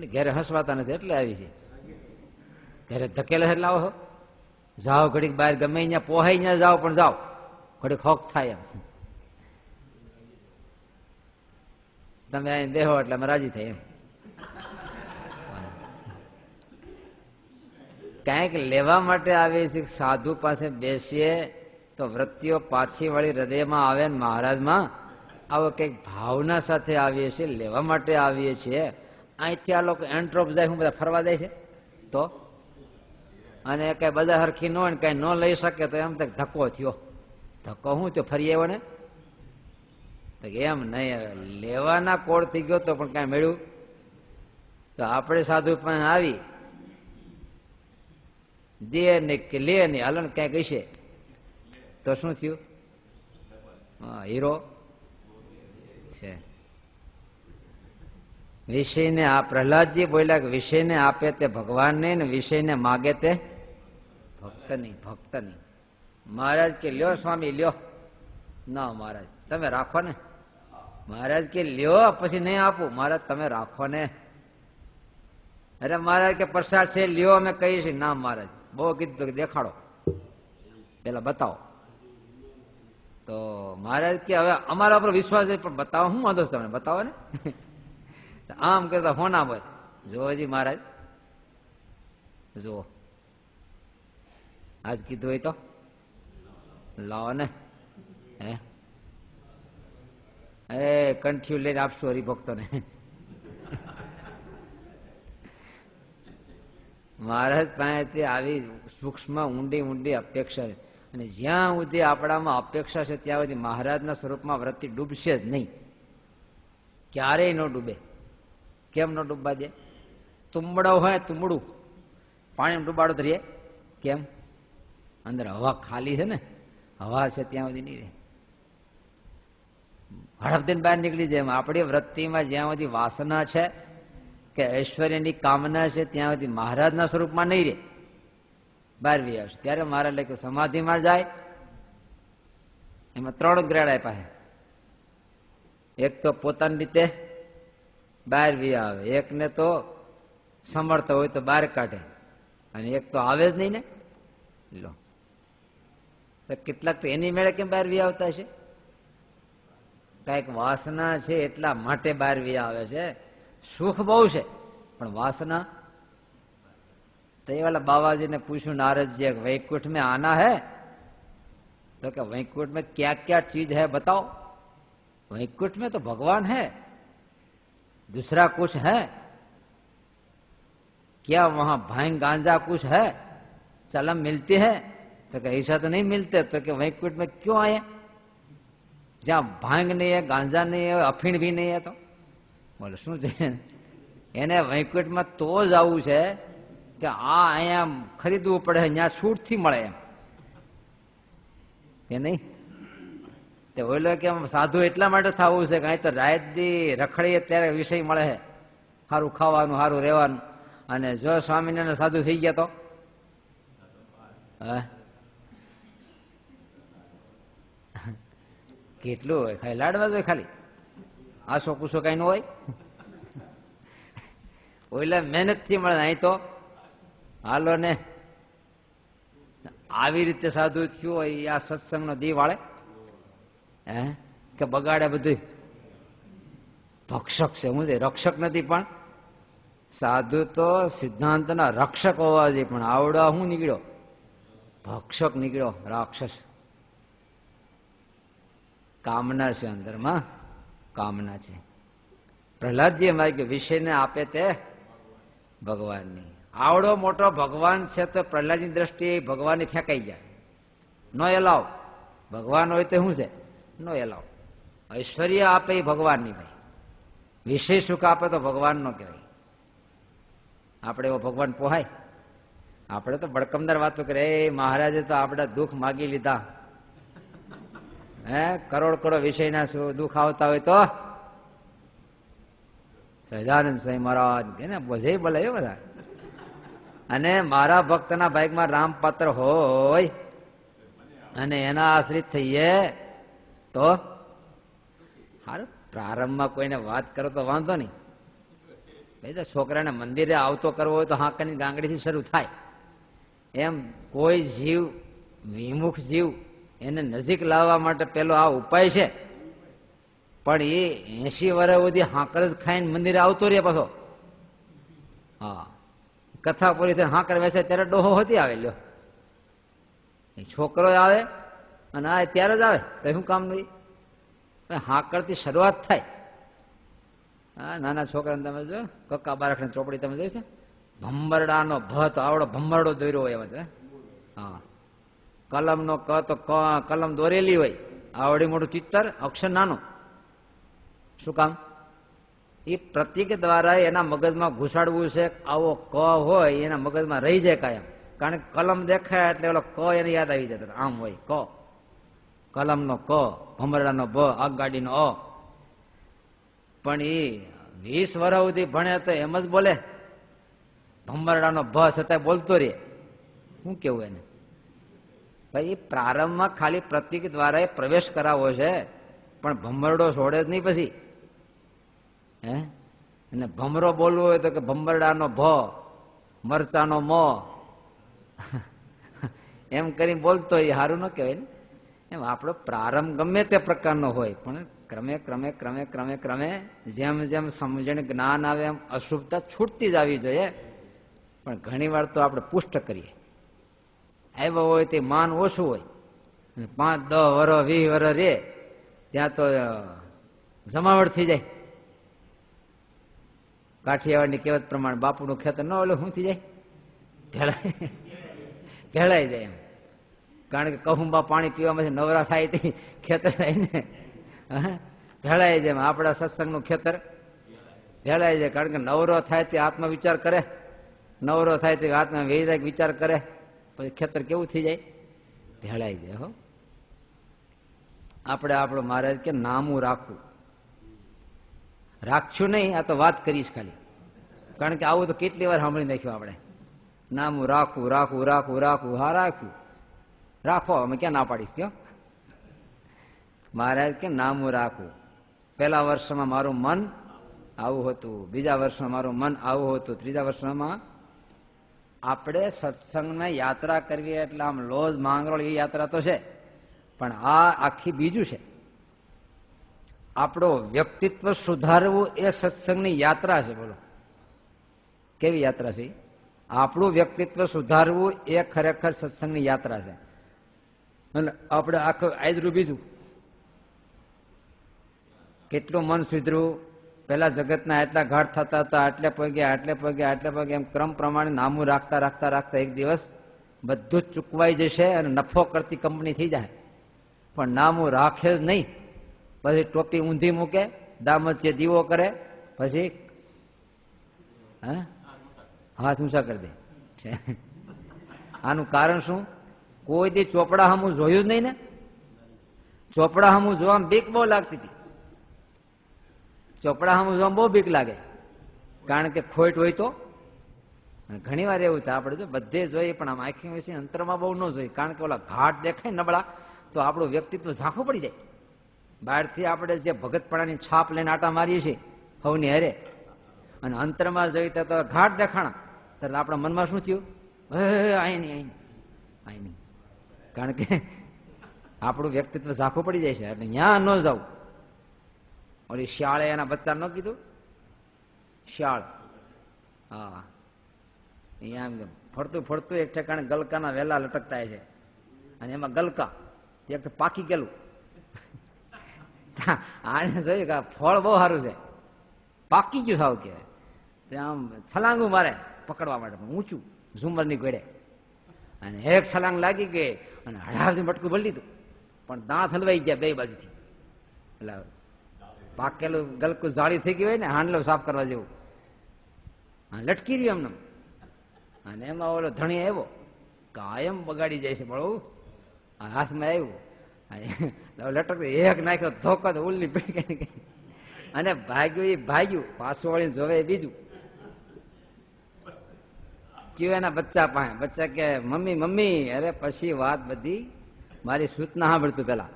Speaker 1: કે ઘેરે હસવાતા નથી એટલે આવી છે. ઘેરે ધકેલે એટલે આવો જાઓ ઘડીક બહાર ગમે ત્યાં પોહાઈ ત્યાં જાઓ પણ જાઓ ઘડીક હોક થાય એમ તમે અહીં બેહો એટલે અમે રાજી થાય એમ. કંઈક લેવા માટે આવીએ છીએ. સાધુ પાસે બેસીએ તો વૃત્તિઓ પાછી વળી હૃદયમાં આવે ને મહારાજમાં આવો કંઈક ભાવના સાથે આવીએ છીએ, લેવા માટે આવીએ છીએ. અહીંથી આ લોકો એન્ટ્રોપ જાય હું બધા ફરવા જાય છે તો અને કઈ બધા હરખી ન હોય ને કઈ ન લઈ શકે તો એમ ધક્કો થયો. ધક્કો શું થયો? ફરી આવ્યો ને એમ નહીં. લેવાના કોડ થઈ ગયો તો પણ કઈ મળ્યું તો આપણે સાધુ પણ આવી દે ને કે લે ને હાલો ને ક્યાંક હશે તો શું થયું? હા, હીરો છે. વિષયને આ પ્રહલાદજી બોલ્યા કે વિષયને આપે તે ભગવાનને ને વિષયને માગે તે ભક્ત નહીં. ભક્ત નહીં. મહારાજ કે લ્યો સ્વામી લ્યો. ના મહારાજ તમે રાખો ને. મહારાજ કે લ્યો પછી નહીં આપું. મહારાજ તમે રાખો ને. અરે મહારાજ કે પ્રસાદ છે લ્યો અમે કહીએ છીએ. ના મહારાજ બહુ કીધું કે દેખાડો પેલા બતાવો. તો મહારાજ કે હવે અમારા પર વિશ્વાસ છે પણ બતાવો. હું વાંધો તમને બતાવો ને. આમ કરતા હોના બોલ જોજી મહારાજ જુઓ આજ કીધું હોય તો લાવો ને. હે એ કંઠ્યું લઈને આપશું હરિભક્તોને. મહારાજ પાસેથી આવી સૂક્ષ્મ ઊંડી ઊંડી અપેક્ષા છે. અને જ્યાં સુધી આપણામાં અપેક્ષા છે ત્યાં સુધી મહારાજના સ્વરૂપમાં વૃત્તિ ડૂબશે જ નહીં. ક્યારેય ન ડૂબે. કેમ ન ડૂબવા દે? તુંબડો હોય તુંબડું પાણી ડૂબાડો તો રે કેમ? અંદર હવા ખાલી છે ને, હવા છે ત્યાં સુધી નહીં રહે. હડપ દઈને બહાર નીકળી જાય. આપણી વૃત્તિમાં જ્યાં સુધી વાસના છે કે ઐશ્વર્યની કામના છે ત્યાં સુધી મહારાજના સ્વરૂપમાં નહીં રહે, બહાર વી આવશે. ત્યારે મહારાજ લખ્યું સમાધિમાં જાય. એમાં 3 ગ્રેડ આપ્યા છે. એક તો પોતાની રીતે બહાર વી આવે, એકને તો સમર્થ હોય તો બહાર કાઢે, અને એક તો આવે જ નહીં ને. લો તો કેટલાક તો એની મેળે કેમ બહાર વી આવતા છે? કઈક વાસના છે એટલા માટે બહાર વી આવે છે. સુખ બહુ છે પણ વાસના. તો એ વાલા બાબાજીને પૂછ્યું नारद वैकुंठ में आना है तो क्या वैकुंठ में क्या क्या चीज है बताओ. वैकुंठ में तो भगवान है, दूसरा कुछ है क्या? वहां भांग गांजा कुछ है, चलम मिलती है? तो क्या ऐसा तो नहीं मिलते. तो क्या वैकुंठ में क्यों आए जहां भांग नहीं है, गांजा नहीं है, अफीण भी नहीं है? तो બોલો શું છે એને વૈકુંઠમાં તો જ આવું છે કે આ અહીંયા ખરીદવું પડે, ત્યાં છૂટથી મળે એમ કે નહીં. તે બોલો કે સાધુ એટલા માટે થવું છે કે અહીં તો રાત દી રખડીએ ત્યારે વિષય મળે છે, સારું ખાવાનું, સારું રહેવાનું. અને જો સ્વામિનારાયણ સાધુ થઈ ગયા તો કેટલું હોય? ખાલી લાડવા જ હોય, ખાલી આસો કુસો કઈ ન હોય. ઓલા મહેનત થી મળે. અહીં તો હાલો ને આવી રીતે સાધુ થયું હોય આ સત્સંગ નો દી વાળે હે કે બગાડે બધું. ભક્ષક છે હું છે, રક્ષક નથી. પણ સાધુ તો સિદ્ધાંતના રક્ષક હોવા જોઈએ, પણ આવડા હું નીકળ્યો ભક્ષક નીકળ્યો, રાક્ષસ. કામના છે અંદરમાં, કામના છે. પ્રહલાદજી અમારી કે વિષયને આપે તે ભગવાનની. આવડો મોટો ભગવાન છે તો પ્રહલાદની દ્રષ્ટિએ ભગવાનને ફેંકાઈ જાય. નો એલાવ. ભગવાન હોય તો શું છે? નો એલાવ. ઐશ્વર્ય આપે એ ભગવાનની ભાઈ. વિષય સુખ આપે તો ભગવાન નો કહેવાય. આપણે એવો ભગવાન પોહાય? આપણે તો બડકમદાર વાતો કરે. એ મહારાજે તો આપણે દુઃખ માગી લીધા. હે કરોડ કરોડ વિષયના દુઃખ આવતા હોય તો સહજાનંદ સ્વામી મહારાજ કે ને બધે બોલાય બધા. અને મારા ભક્તના ભાગમાં રામપાત્ર હોય અને એના આશ્રિત થઈએ તો સારું. પ્રારંભમાં કોઈને વાત કરો તો વાંધો નહીં, ભાઈ તો છોકરાને મંદિરે આવતો કરવો હોય તો હાંકની ગાંગડીથી શરૂ થાય. એમ કોઈ જીવ, વિમુખ જીવ, એને નજીક લાવવા માટે પેલો આ ઉપાય છે. પણ એ 80 વર્ષ સુધી હાંકર જ ખાઈને મંદિરે આવતો રહે પાછો. હા, કથા પૂરી થઈને હાંકર વેસે ત્યારે ડોહો હતી આવે લ્યો. છોકરો આવે અને આ ત્યારે જ આવે તો શું કામ નહીં? હાંકરથી શરૂઆત થાય. હા, નાના છોકરાને તમે જો કક્કા બારખની ચોપડી તમે જોઈ છે, ભંબરડાનો ભ તો આવડો ભંબરડો દોર્યો હોય એમાં. હા, કલમનો ક તો કલમ દોરેલી હોય, આવડી મોટું ચિત્તર, અક્ષર નાનું. શું કામ? એ પ્રતીક દ્વારા એના મગજમાં ઘુસાડવું છે. આવો ક હોય એના મગજમાં રહી જાય કાયમ. કારણ કે કલમ દેખાય એટલે ઓલો ક એને યાદ આવી જતો. આમ હોય ક, કલમનો ક, ભમરડાનો ભ, આગગાડીનો અ. પણ એ 20 વર્ષ સુધી ભણે તો એમ જ બોલે. ભમરડાનો ભ છતાં બોલતો રે. શું કેવું એને? ભાઈ પ્રારંભમાં ખાલી પ્રતીક દ્વારા પ્રવેશ કરાવો છે, પણ ભમરડો છોડે જ નહીં પછી. હે, અને ભમરો બોલવું હોય તો કે ભમરડાનો ભ, મરચાનો મ, એમ કરીને બોલતો એ સારું ન કહેવાય ને. એમ આપણો પ્રારંભ ગમે તે પ્રકારનો હોય, પણ ક્રમે ક્રમે ક્રમે ક્રમે ક્રમે જેમ જેમ સમજણ જ્ઞાન આવે એમ અશુભતા છૂટતી જ આવી જોઈએ. પણ ઘણી વાર તો આપણે પુષ્ટ કરીએ. આવ્યો હોય તે માન ઓછું હોય, 5, 10 વર્ષ 20 વર્ષ રે ત્યાં તો જમાવટ થઈ જાય. કાઠિયાવાડની કહેવત પ્રમાણે બાપુનું ખેતર ન ઓલે શું થઈ જાય? ભેળાઈ જાય એમ. કારણ કે કહુંબા પાણી પીવામાંથી નવરા થાય તે ખેતર થાય ને, ભેળાઈ જાય. આપણા સત્સંગનું ખેતર ભેળાઈ જાય. કારણ કે નવરો થાય તે આત્મવિચાર કરે, નવરો થાય તે આત્મા વૈરાગ વિચાર કરે, પછી ખેતર કેવું થઈ જાય? ભેળાઈ જાય. હો, આપણે આપણો મહારાજ કે નામું રાખવું. રાખશું નહીં, આ તો વાત કરીશ ખાલી. કારણ કે આવું તો કેટલી વાર સાંભળી નાખ્યું આપણે. નામું રાખવું, રાખવું, રાખવું, રાખવું. હા, રાખ્યું, રાખો, અમે ક્યાં ના પાડીશ? કયો મહારાજ કે નામું રાખવું. પહેલા વર્ષમાં મારું મન આવું હતું, બીજા વર્ષમાં મારું મન આવું હતું, ત્રીજા વર્ષમાં. આપણે સત્સંગમાં યાત્રા કરવી એટલે આમ લોજ માંગરોળ એ યાત્રા તો છે, પણ આ આખી બીજું છે. આપણો વ્યક્તિત્વ સુધારવું એ સત્સંગની યાત્રા છે. બોલો કેવી યાત્રા છે? આપણું વ્યક્તિત્વ સુધારવું એ ખરેખર સત્સંગની યાત્રા છે. અને આપણે આખું આયદરું બીજું. કેટલું મન સુધર્યું, પેલા જગતના એટલા ઘાટ થતા હતા, આટલે પગ્યા, આટલે પગ્યા, આટલે પગ્યા, એમ ક્રમ પ્રમાણે નામું રાખતા રાખતા રાખતા એક દિવસ બધું જ ચૂકવાઈ જશે અને નફો કરતી કંપની થઈ જાય. પણ નામું રાખે જ નહીં. પછી ટોપી ઊંધી મૂકે, દામચે દીવો કરે, પછી હાથ ઊંચા કરી દે. આનું કારણ શું? કોઈ દી ચોપડા હમું જોયું જ નહીં ને. ચોપડા હમું જોવામાં બીક બહુ લાગતી હતી. ચોપડા હમું જોવામાં બહુ બીક લાગે, કારણ કે ખોટ હોય તો. ઘણી વાર એવું થાય, આપણે જો બધે જોઈએ પણ આમ આંખી વિશે અંતરમાં બહુ ન જોઈએ. કારણ કે ઓલા ઘાટ દેખાય નબળા તો આપણું વ્યક્તિત્વ ઝાંખું પડી જાય. બહારથી આપણે જે ભગતપણાની છાપ લઈને આટા મારીએ છીએ હવની હારે, અને અંતરમાં જોઈએ તો ઘાટ દેખાણા, ત્યારે આપણા મનમાં શું થયું? આય નહીં, આય નહીં. કારણ કે આપણું વ્યક્તિત્વ ઝાંખું પડી જાય છે. એટલે ત્યાં ન જવું. ઓલી શિયાળે એના બચ્ચા ન કીધું? શિયાળ, હા, અહીંયા ફરતું ફરતું એક ઠેકાણે ગલકાના વેલા લટકતા છે, અને એમાં ગલકા એક તો પાકી ગયેલું. આને જોયું કે ફળ બહુ સારું છે, પાકી ગયું સાવ કહેવાય. આમ છલાંગું મારે પકડવા માટે, ઊંચું ઝુમરની ઘોડે, અને એક છલાંગ લાગી ગઈ અને હળાવથી મટકું ભરી લીધું. પણ દાંત હલવાઈ ગયા બે બાજુથી. એટલે પાકેલું ગલકું જાળી થઈ ગયું હોય ને, હાંડલો સાફ કરવા જેવું, લટકી રહ્યું એમને. અને એમાં ઓલો ધણી આવ્યો, કાયમ બગાડી જાય છે બળવું, હાથમાં આવ્યું લટક, એક નાખ્યો ધોકો તો ઉલ્લી પડી, અને ભાગ્યું એ ભાગ્યું, પાછું વળીને જોવે બીજું. કયું એના બચ્ચા પાસે, બચ્ચા કે મમ્મી મમ્મી. અરે પછી વાત બધી મારી સૂચના સાંભળતું. પેલા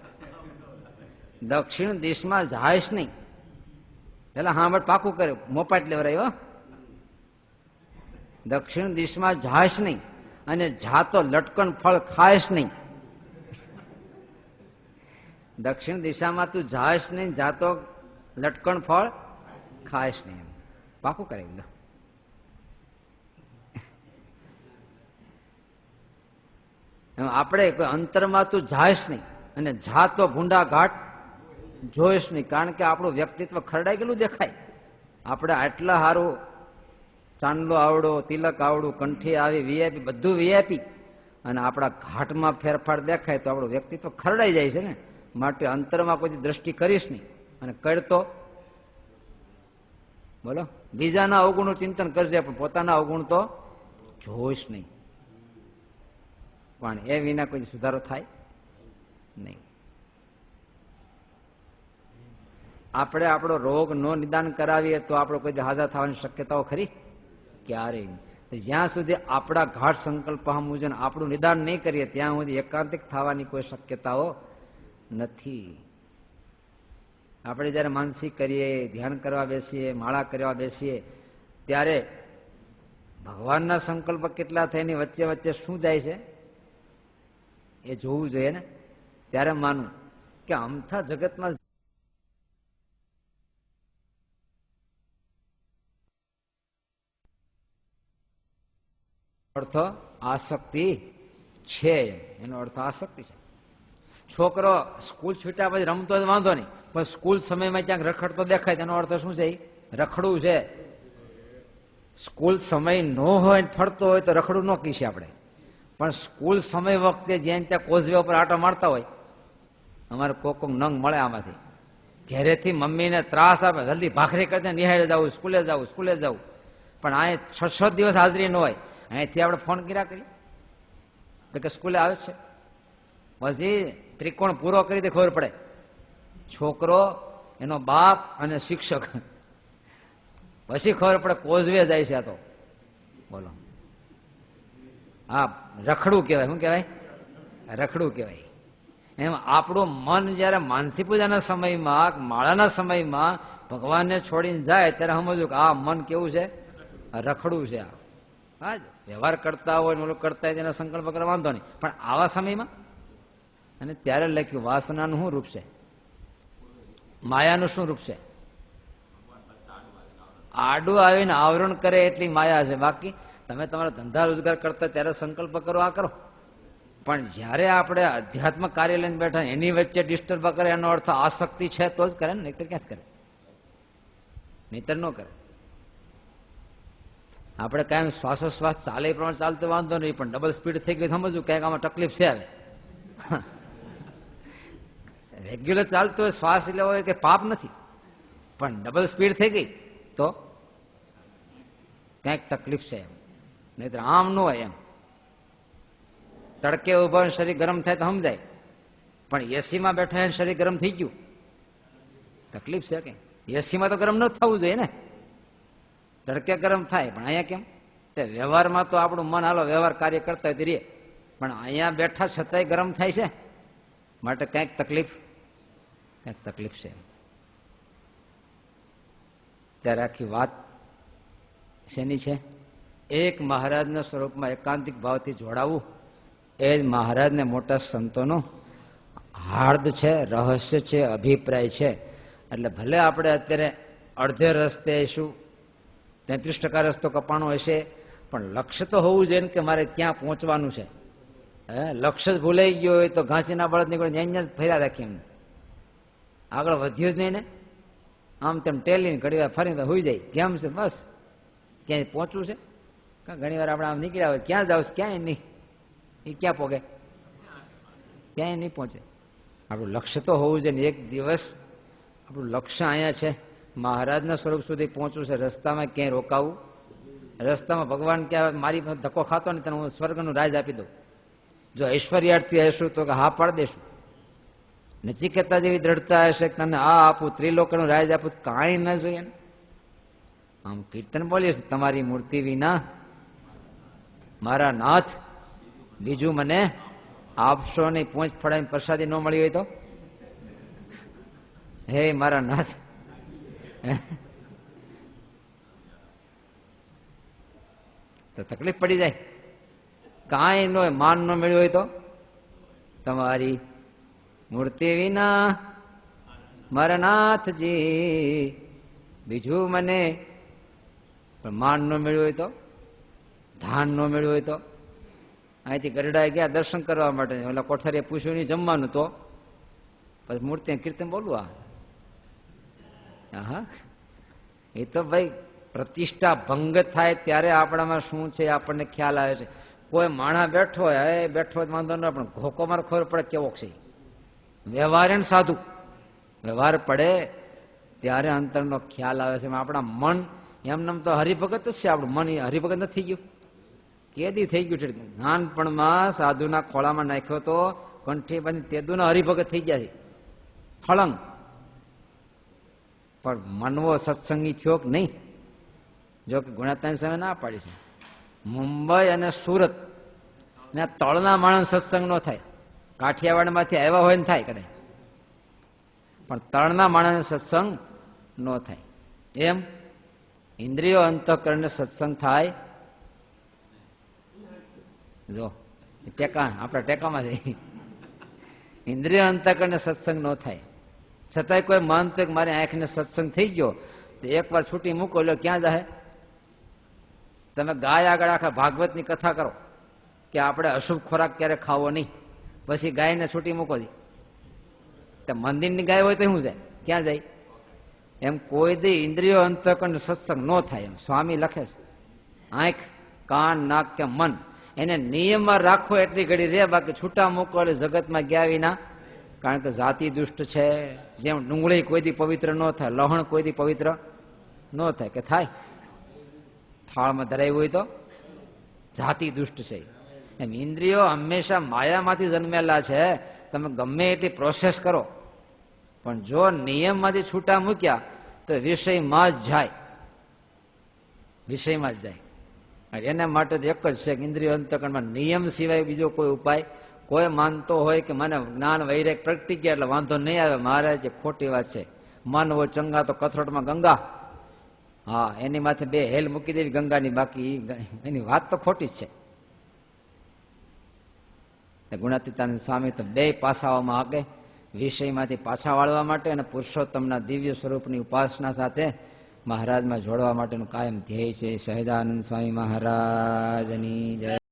Speaker 1: દક્ષિણ દિશમાં જાયશ નહીં, પેલા સાંભળ, પાકું કર્યું, મોપાટ લેવરાયો. દક્ષિણ દિશામાં જાશ નહીં અને જાતો લટકણ ફળ ખાયશ નહીં. દક્ષિણ દિશામાં તું જાશ નહીં, જાતો લટકણ ફળ ખાયશ નહીં. પાકું કરાવી દો. આપણે અંતરમાં તું જાયશ નહીં અને જાતો ભૂંડા ઘાટ જોઈશ નહીં, કારણ કે આપણું વ્યક્તિત્વ ખરડાઈ ગયેલું દેખાય. આપણે આટલા સારું ચાંદલો આવડો, તિલક આવડું, કંઠી આવી, વીઆઈપી, બધું વીઆઈપી, અને આપણા ઘાટમાં ફેરફાર દેખાય તો આપણું વ્યક્તિત્વ ખરડાઈ જાય છે ને. માટે અંતરમાં કોઈ દ્રષ્ટિ કરીશ નહીં અને કરતો બોલો બીજાના અવગુણનું ચિંતન કરજે, પણ પોતાના અવગુણ તો જોઈશ નહીં. પણ એ વિના કોઈ સુધારો થાય નહીં. આપણે આપણો રોગ નો નિદાન કરાવીએ તો આપણો કોઈ હાજર થવાની શક્યતાઓ ખરી? ક્યારેય નહીં. જ્યાં સુધી આપણા ઘાટ સંકલ્પ મુજબ આપણું નિદાન નહીં કરીએ ત્યાં સુધી એકાંતિક થવાની કોઈ શક્યતાઓ નથી. આપણે જયારે માનસિક કરીએ, ધ્યાન કરવા બેસીએ, માળા કરવા બેસીએ, ત્યારે ભગવાનના સંકલ્પ કેટલા થાય એની વચ્ચે વચ્ચે શું જાય છે એ જોવું જોઈએ ને. ત્યારે માનવું કે અમથા જગતમાં અર્થ આસક્તિ છે. એનો અર્થ આસક્તિ છે. છોકરો સ્કૂલ છૂટ્યા પછી રમતો જ વાંધો નહીં, પણ સ્કૂલ સમયમાં ક્યાંક રખડતો દેખાય તેનો અર્થ શું છે? રખડવું છે. સ્કૂલ સમય ન હોય ફરતો હોય તો રખડવું ન કહીએ આપણે, પણ સ્કૂલ સમય વખતે જ્યાં ત્યાં કોઝવે ઉપર આટો મારતા હોય, અમારે કોક નંગ મળે આમાંથી, ઘેરેથી મમ્મીને ત્રાસ આપે, જલ્દી ભાખરી કરતા નિહાળે જવું, સ્કૂલે જવું, સ્કૂલે જવું, પણ આ 6 દિવસ હાજરી ન હોય, અહીંથી આપણે ફોન કર્યા કરીએ તો કે સ્કૂલે આવે છે, પછી ત્રિકોણ પૂરો કરી દે ખબર પડે. છોકરો, એનો બાપ અને શિક્ષક, પછી ખબર પડે કોઝવે જાય છે. આ તો બોલો, હા રખડું કહેવાય. શું કહેવાય? રખડું કહેવાય. એમ આપણું મન જયારે માનસી પૂજાના સમયમાં, માળાના સમયમાં ભગવાનને છોડીને જાય ત્યારે સમજવું કે આ મન કેવું છે? રખડું છે. હા, વ્યવહાર કરતા હોય ઓલું કરતા હોય તેના સંકલ્પ કરવા વાંધો નહીં, પણ આવા સમયમાં. અને ત્યારે લખ્યું વાસનાનું શું રૂપ છે, માયાનું શું રૂપ છે? આડું આવીને આવરણ કરે એટલી માયા છે. બાકી તમે તમારા ધંધા રોજગાર કરતા ત્યારે સંકલ્પ કરો, આ કરો, પણ જયારે આપણે અધ્યાત્મ કાર્ય લઈને બેઠા એની વચ્ચે ડિસ્ટર્બ કરે, એનો અર્થ આસક્તિ છે તો જ કરે ને, નહીતર ક્યાં કરે? નહીતર ન કરે. આપણે કાયમ શ્વાસોશ્વાસ ચાલે એ પ્રમાણે ચાલતો વાંધો નહીં, પણ ડબલ સ્પીડ થઈ ગઈ સમજવું ક્યાંક આમાં તકલીફ છે. હવે રેગ્યુલર ચાલતો હોય, શ્વાસ લેવો હોય કે પાપ નથી, પણ ડબલ સ્પીડ થઈ ગઈ તો ક્યાંક તકલીફ છે એમ. નહીતર આમ ન હોય એમ. તડકે ઉભા શરીર ગરમ થાય તો સમજાય, પણ એસીમાં બેઠા શરીર ગરમ થઈ ગયું, તકલીફ છે. કઈ એસીમાં તો ગરમ ન થવું જોઈએ ને, તડકે ગરમ થાય, પણ અહીંયા કેમ? વ્યવહારમાં તો આપણું મન હાલો વ્યવહાર કાર્ય કરતા હોય તો રે, પણ અહીંયા બેઠા છતાંય ગરમ થાય છે, માટે કંઈક તકલીફ છે. ત્યારે આખી વાત શેની છે? એક મહારાજના સ્વરૂપમાં એકાંતિક ભાવથી જોડાવું એ જ મહારાજને મોટા સંતોનો હાર્દ છે, રહસ્ય છે, અભિપ્રાય છે. એટલે ભલે આપણે અત્યારે અડધે રસ્તે શું 33% રસ્તો કપાણો હશે, પણ લક્ષ્ય તો હોવું જોઈએ ને કે મારે ક્યાં પહોંચવાનું છે. લક્ષ્ય જ ભૂલાઈ ગયો હોય તો ઘાસીના બળદ નીકળે ત્યાં ફર્યા રાખીએ, એમ આગળ વધ્યું જ નહીં ને. આમ તેમ ટેલીને ઘડી વાર ફરીને હોઈ જાય, કેમ છે બસ ક્યાંય પહોંચવું છે. ઘણી વાર આપણે આમ નીકળ્યા હોય, ક્યાં જાવ ક્યાંય નહીં, એ ક્યાં પોગે? ક્યાંય નહીં પહોંચે. આપણું લક્ષ્ય તો હોવું જોઈએ ને. એક દિવસ આપણું લક્ષ્ય અહીંયા છે, મહારાજના સ્વરૂપ સુધી પહોંચવું છે. રસ્તામાં ક્યાંય રોકાવું? રસ્તામાં ભગવાન ક્યાં મારી ધક્કો ખાતો ને તને હું સ્વર્ગનું રાજ આપી દઉં, જો ઐશ્વર્યાર્થી હશું તો હા પાડી દેશું. નચિકેતા જેવી દ્રઢતા હશે કે તને આ આપું, ત્રિલોકનું રાજ આપું, કાંઈ ન જોઈએ. આમ કીર્તન બોલીએ, તમારી મૂર્તિ વિના મારા નાથ બીજું મને આપશો નહીં. પોંચ ફળાઈને પ્રસાદી ન મળી હોય તો હે મારા નાથ. તો તકલીફ પડી જાય. કાંઈ નો માન ન મળ્યું હોય તો તમારી મૂર્તિ વિના મારા નાથજી બીજું મને માન ન મળ્યું હોય તો, ધાન ન મળ્યું હોય તો. અહીંથી ગરડાએ ગયા દર્શન કરવા માટે, ઓલા કોઠારીએ પૂછ્યું નહીં જમવાનું, તો પછી મૂર્તિ કીર્તન બોલવા. હા, એ તો ભાઈ પ્રતિષ્ઠા ભંગ થાય ત્યારે આપણામાં શું છે આપણને ખ્યાલ આવે છે. કોઈ માણા બેઠો હોય, બેઠો હોય વાંધો ન, પણ ઘોકો મારે ખબર પડે કેવો છે વ્યવહાર. એને સાધુ વ્યવહાર પડે ત્યારે અંતરનો ખ્યાલ આવે છે. આપણા મન એમનેમ તો હરિભગત જ છે, આપણું મન હરિભગત નથી થઈ ગયું. કેદી થઈ ગયું છે? નાનપણમાં સાધુના ખોળામાં નાખ્યો તો કંઠી બાંધી તેદુના હરિભગત થઈ ગયા છે હળંગ. પણ મનવો સત્સંગી થયો કે નહીં? જો કે ગુણાતાની સામે ના પાડી છે. મુંબઈ અને સુરત ને તળના માણસ સત્સંગ નો થાય. કાઠિયાવાડમાંથી આવ્યા હોય ને થાય કદાચ, પણ તળના માણસ સત્સંગ નો થાય. એમ ઇન્દ્રિયો અંતઃકરણને સત્સંગ થાય. જો ટેકા આપણા ટેકામાં જાય. ઇન્દ્રિયો અંતઃકરણને સત્સંગ નો થાય. છતાંય કોઈ માનતો કે મારી આંખને સત્સંગ થઈ ગયો તો એકવાર છૂટી મૂકો લો, ક્યાં જાય? તમે ગાય આગળ આખા ભાગવતની કથા કરો કે આપણે અશુભ ખોરાક ક્યારે ખાવો નહીં, પછી ગાયને છૂટી મૂકો દી. તો મંદિરની ગાય હોય તો શું જાય? ક્યાં જાય? એમ કોઈ દી ઇન્દ્રિયો અંતઃકરણ સત્સંગ ન થાય. એમ સ્વામી લખે છે. આંખ, કાન, નાક કે મન એને નિયમમાં રાખો એટલી ઘડી રે, બાકી છૂટા મૂકો એટલે જગતમાં ગયા વિના. કારણ કે જાતિ દુષ્ટ છે. જેમ ડુંગળી કોઈ દી પવિત્ર ન થાય, લહણ કોઈ દી પવિત્ર ન થાય. કે થાય? થાળમાં ધરાયું હોય તો જાતિ દુષ્ટ છે. એમ ઇન્દ્રિયો હંમેશા માયામાંથી જન્મેલા છે. તમે ગમે એટલી પ્રોસેસ કરો, પણ જો નિયમમાંથી છૂટા મૂક્યા તો વિષયમાં જ જાય. વિષયમાં જ જાય. એના માટે એક જ છે કે ઇન્દ્રિયો અંતઃકરણમાં નિયમ સિવાય બીજો કોઈ ઉપાય. કોઈ માનતો હોય કે મને જ્ઞાન વૈરાગ પ્રગટી ગયા એટલે વાંધો નહીં આવે, મારે જે ખોટી વાત છે. મન હોય ચંગા તો કથરોટમાં ગંગા. હા, એની માથે બે હેલ મૂકી દેવી ગંગાની, બાકી એની વાત તો ખોટી જ છે. ગુણાતીતાનંદ સ્વામી તો બે પાસાઓમાં હાકે. વિષયમાંથી પાછા વાળવા માટે અને પુરુષોત્તમના દિવ્ય સ્વરૂપની ઉપાસના સાથે મહારાજમાં જોડવા માટેનું કાયમ ધ્યેય છે. સહજાનંદ સ્વામી મહારાજની જય.